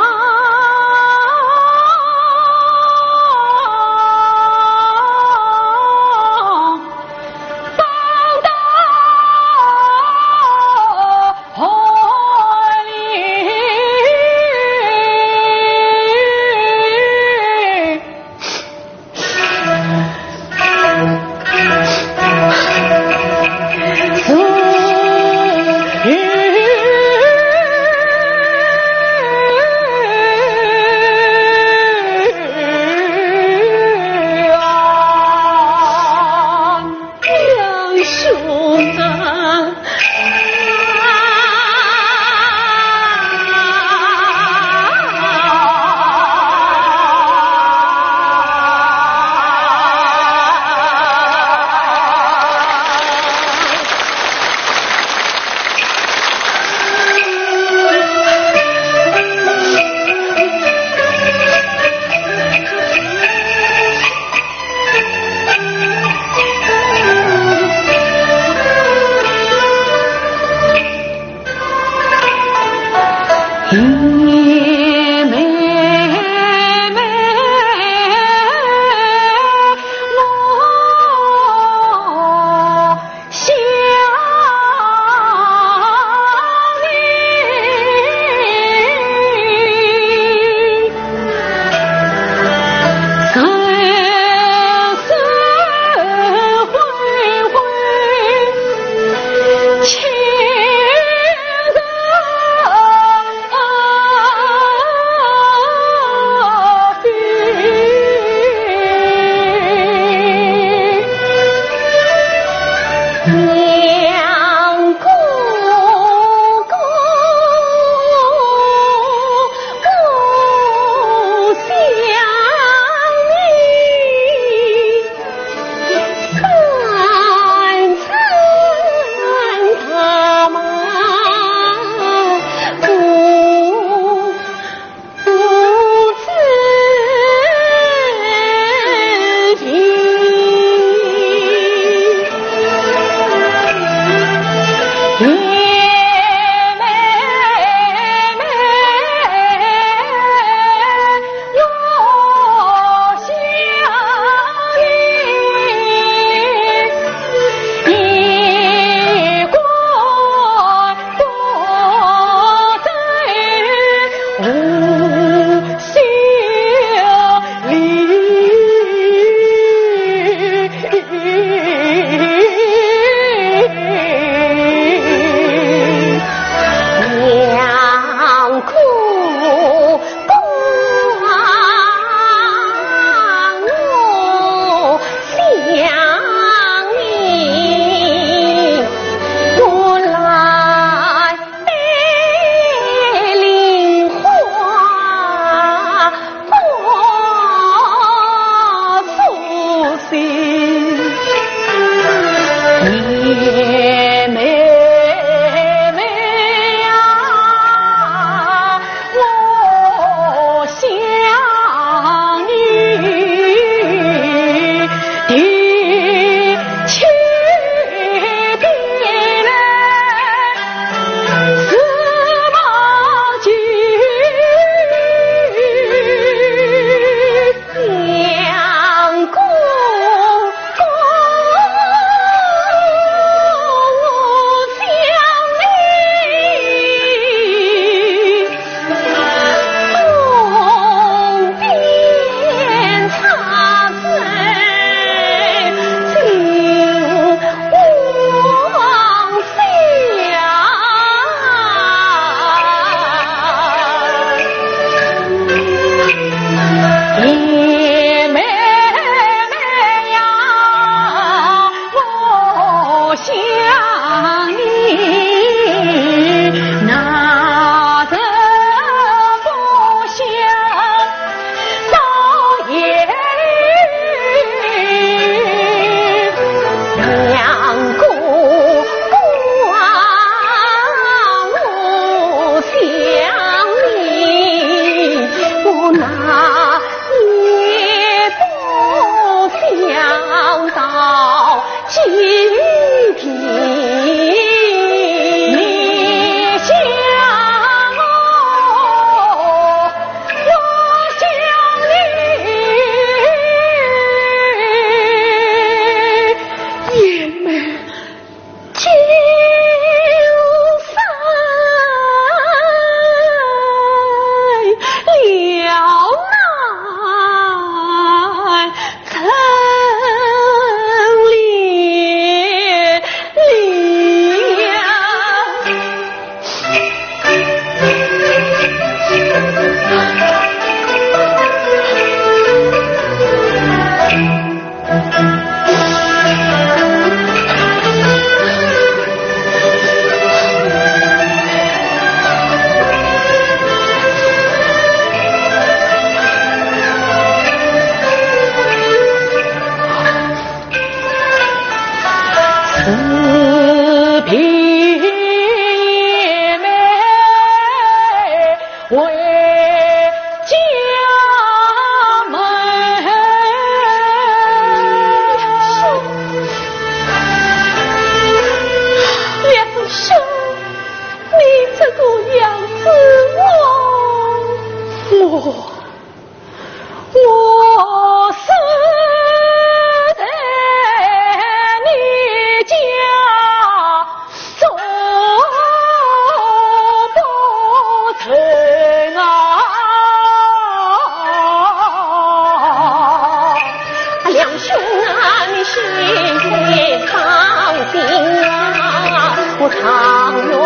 S2: 倘若为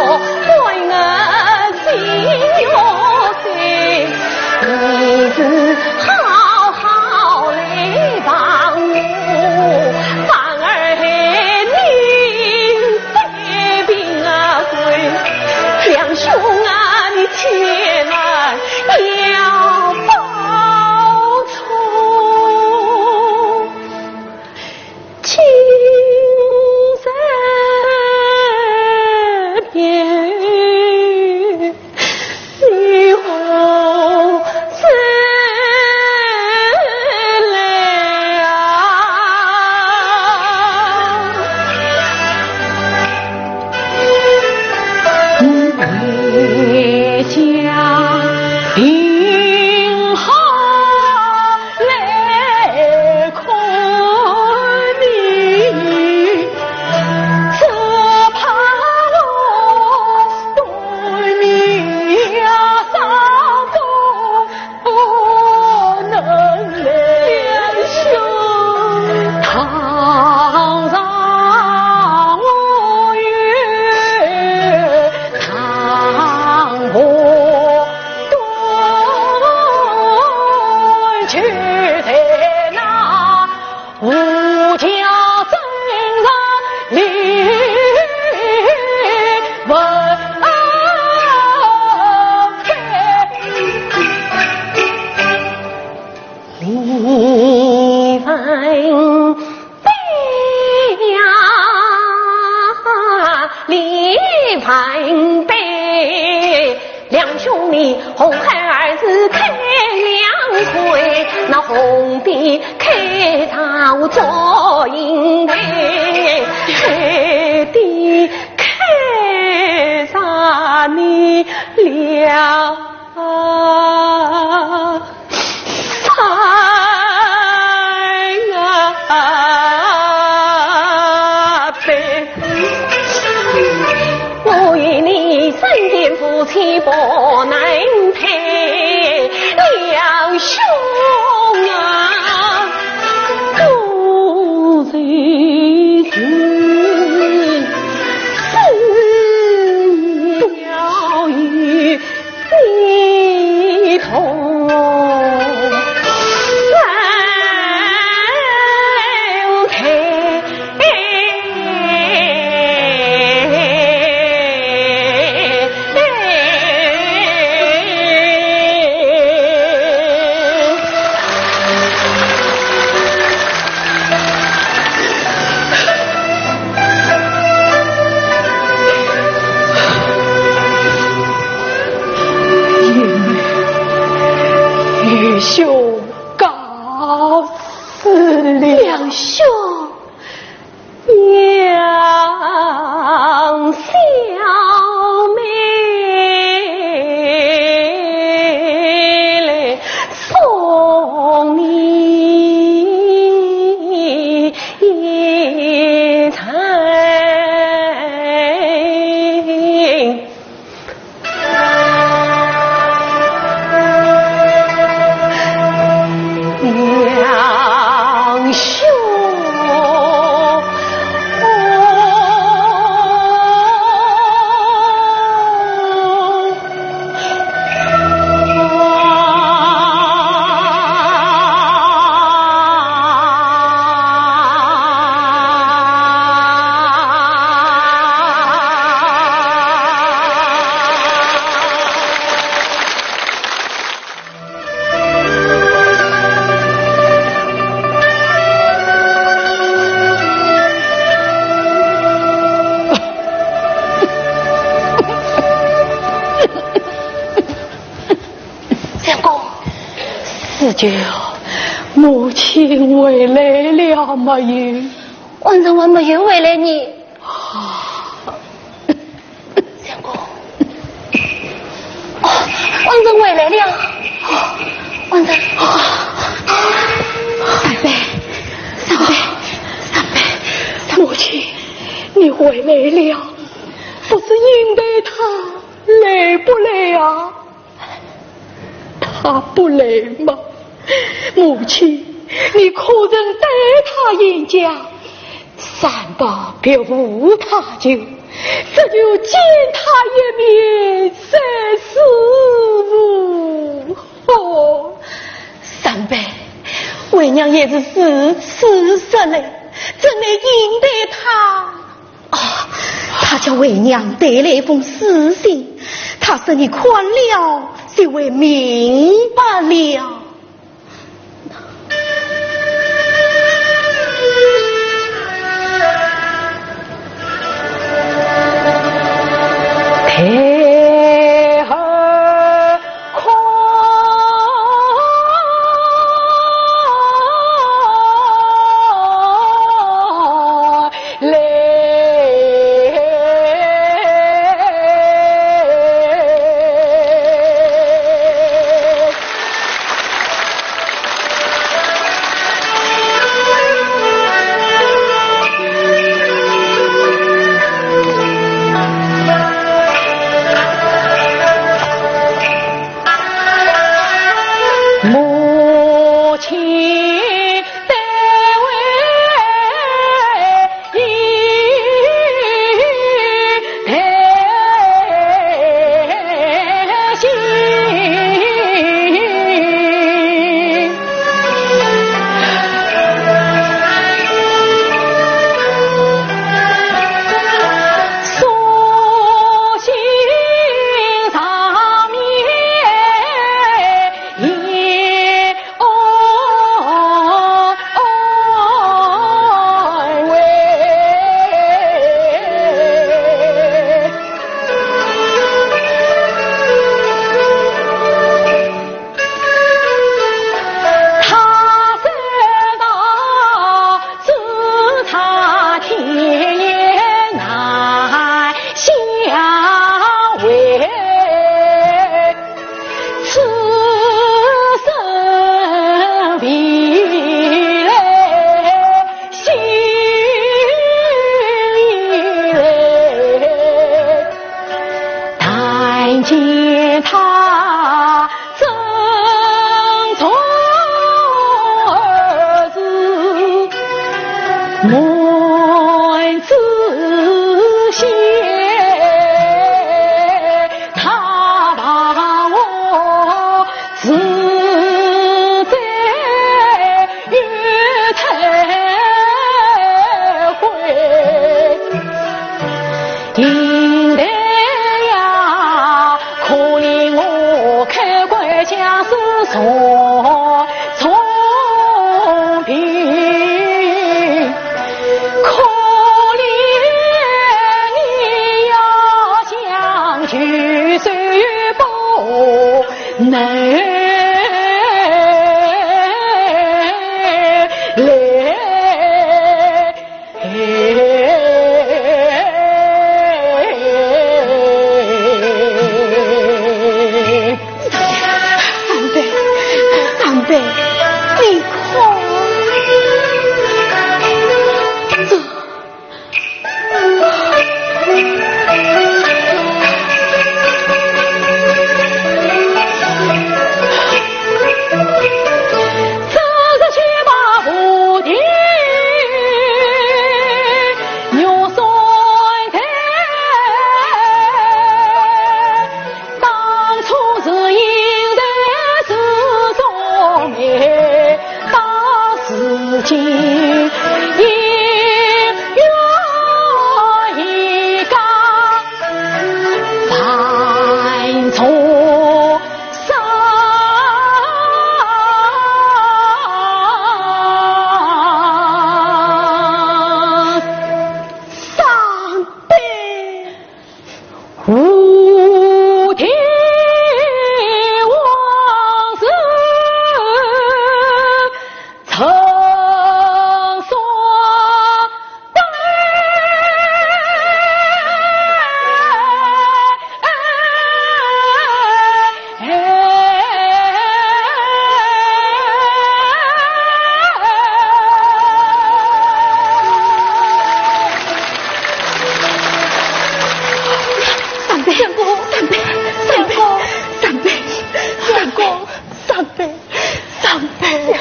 S2: 我心有罪，你只好好来帮我，反而害你百病啊归。两兄啊，你千万要报仇，今日边以后再来回家病好来看你，只怕我对你呀伤痛不能两兄，倘让我愿倘我断去在那无家真人里问离分悲呀，离分悲，两兄弟红孩儿子开两腿，那红的开朝做银杯，黑的开啥你俩我与你身边夫妻不能配，两兄啊，不在此死要与你同兄告死了，两兄杨小妹来送你一餐。两兄四舅，母亲回来了没有？
S4: 晚上我没有回来呢。相公，哦，晚上回来了。晚上，三杯，
S1: 母亲，你回来了，不是应该他来不来啊？他不来吗？母亲，你可曾带他演讲？三宝别无他救，这就见他一面三师傅。哦，三伯，为娘也是死嘞，怎能应得他？他叫为娘带来一封私信，他说你看了，就会明白了。天儿空来。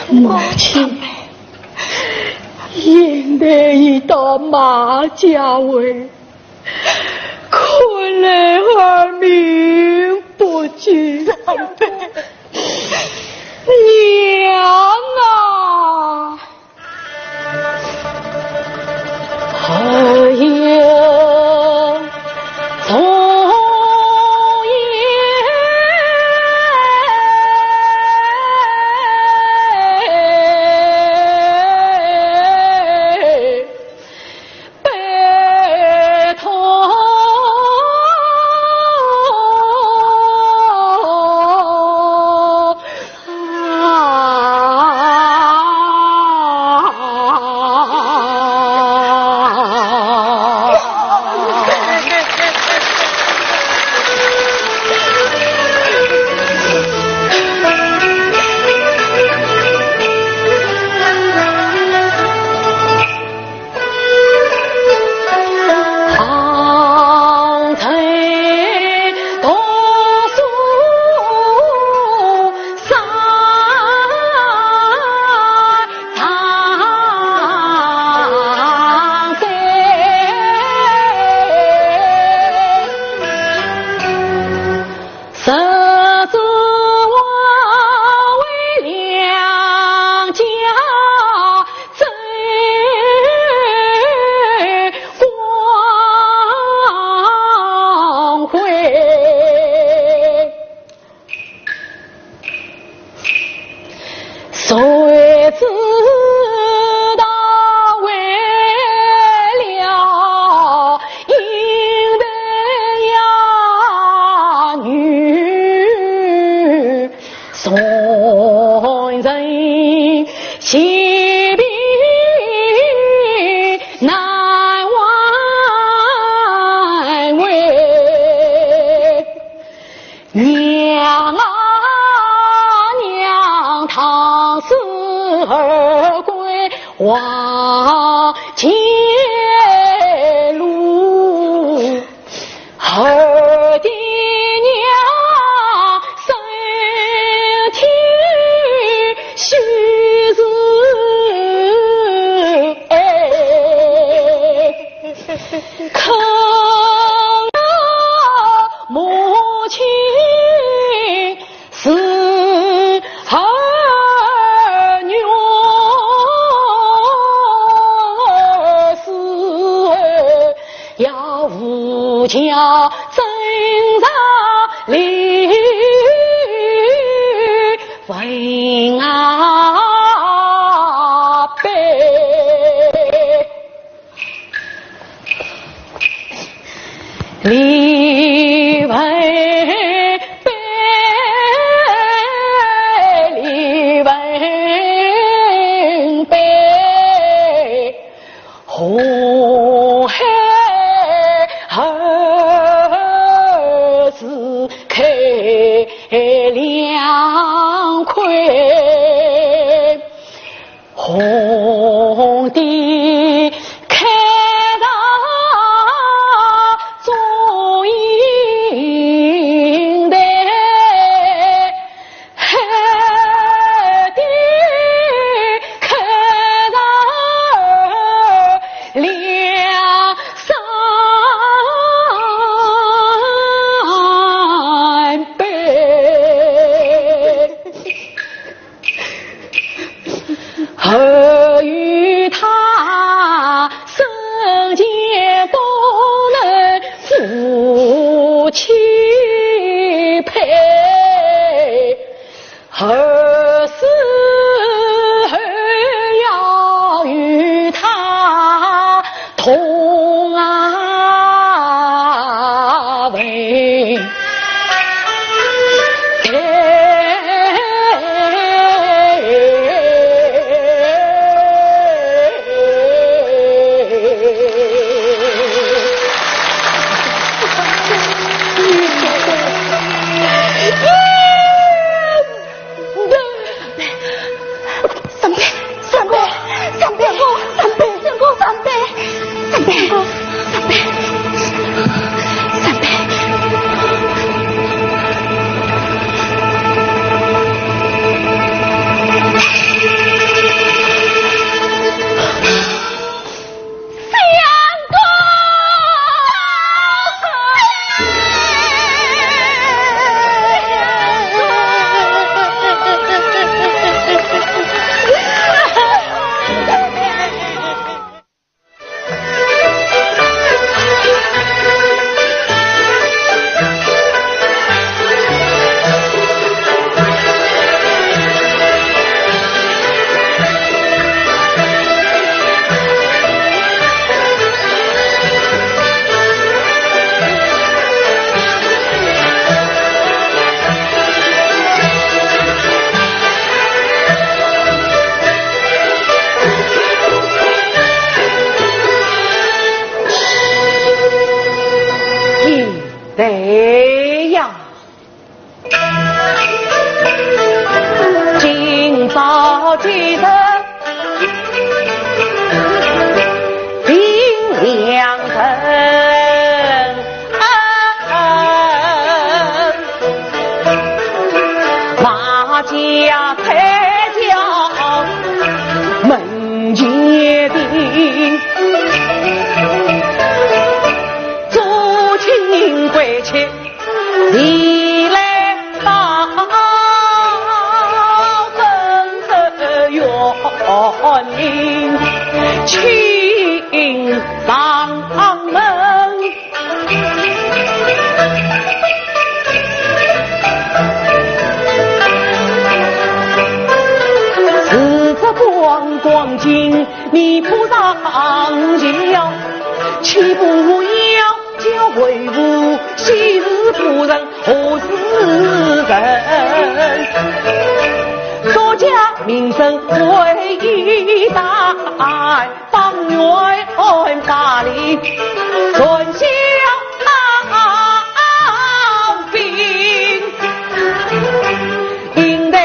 S1: 母亲，现在已到马家围，女儿命不济，娘啊！何有从往前路，儿的娘身体虚实可母亲是儿女要无家挣扎里问阿伯，李文伯，李文伯，红海儿子开两亏，红的开大中营的，黑的开大两三倍，儿与他生前都能夫妻配，儿死后要与他同安危。
S3: 对呀，今朝记得定良辰，马家才叫门前定，祖亲归去你来到分月宁，请上门。是这光景你不上轿，岂不要教为吾昔日夫人何是人？作家名声为大，方圆八里春宵兵，应得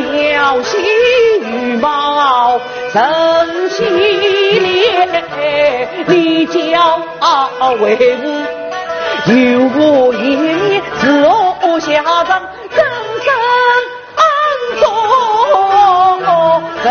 S3: 鸟戏羽毛真系列，你教为吾有我一面自我下葬，真身做人。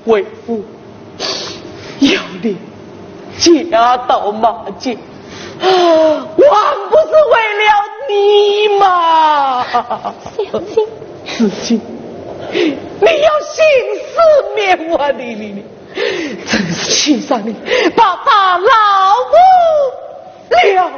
S3: 为父要你家道马街，还不是为了你吗？
S2: 小心，
S3: 自己你要心思面我你真是气上你把大老母了。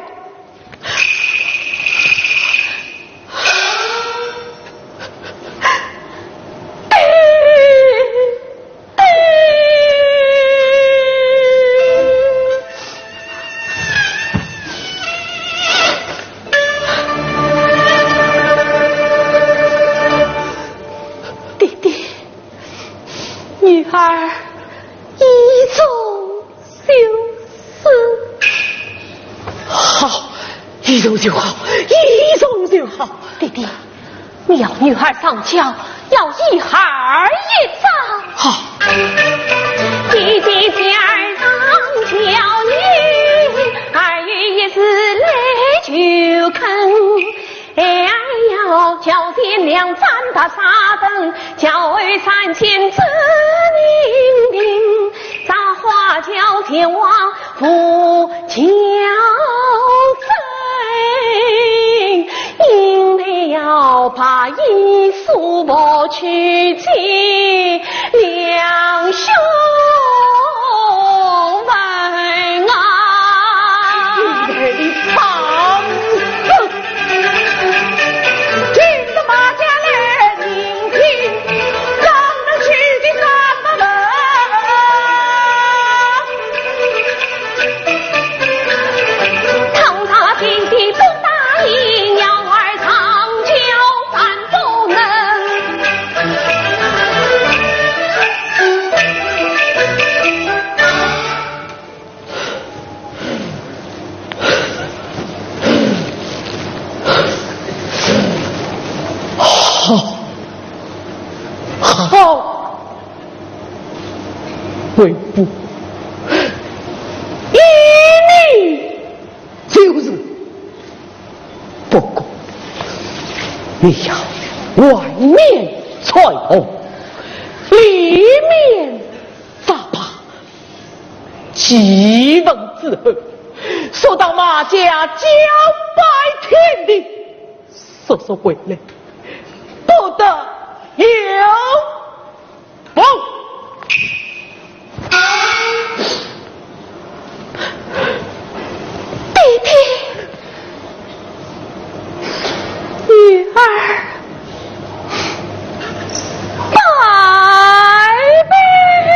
S2: 女儿一纵就死，
S3: 好，一纵就好，一纵就好。
S2: 弟弟，你要女儿上轿，要一孩儿一早。
S1: 好，
S2: 弟弟姐儿上轿女，儿女也是来就肯。哎要叫点亮咱的沙灯，叫儿三千子宁宁，杂花叫天王扶轿贼，因了怕一宿不去见两兄妹啊！
S3: 你放听得马家来聆听，让人去的三个
S2: 人，堂堂弟弟不答应，要儿上轿咱不能。
S3: 好，为父依你就是不过你要外面彩虹，里面打靶，几文之后，说到马家交拜天地，说说回来，不得有风。
S2: 弟弟，女儿，拜拜了。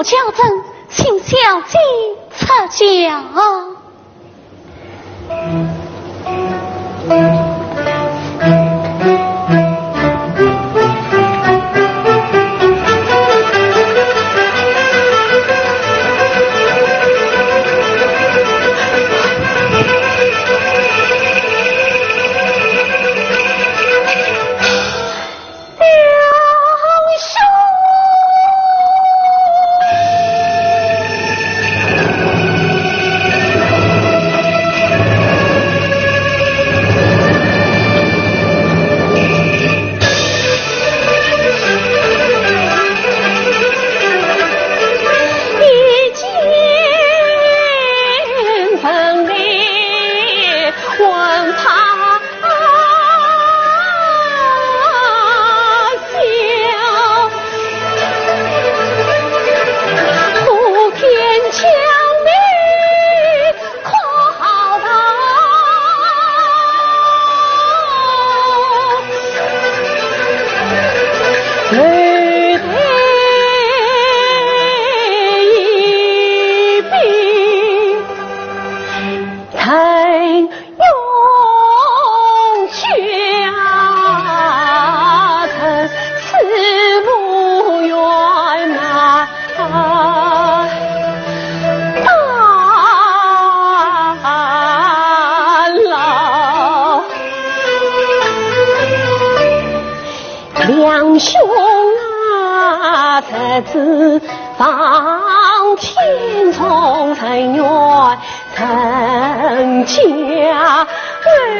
S2: 小珍，请小姐插轿。上天从人愿成家为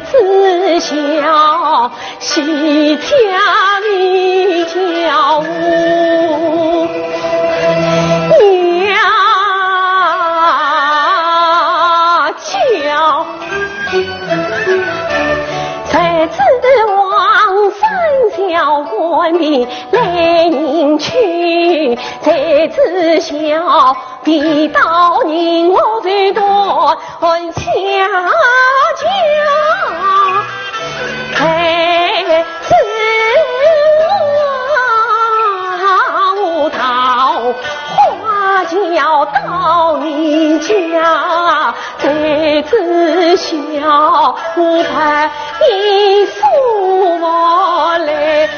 S2: 子孝，喜家里教务娘教，才知王三小官的来迎去，才知晓地道人我最多下家，才知我桃花轿到你家，才知晓我派一束我来。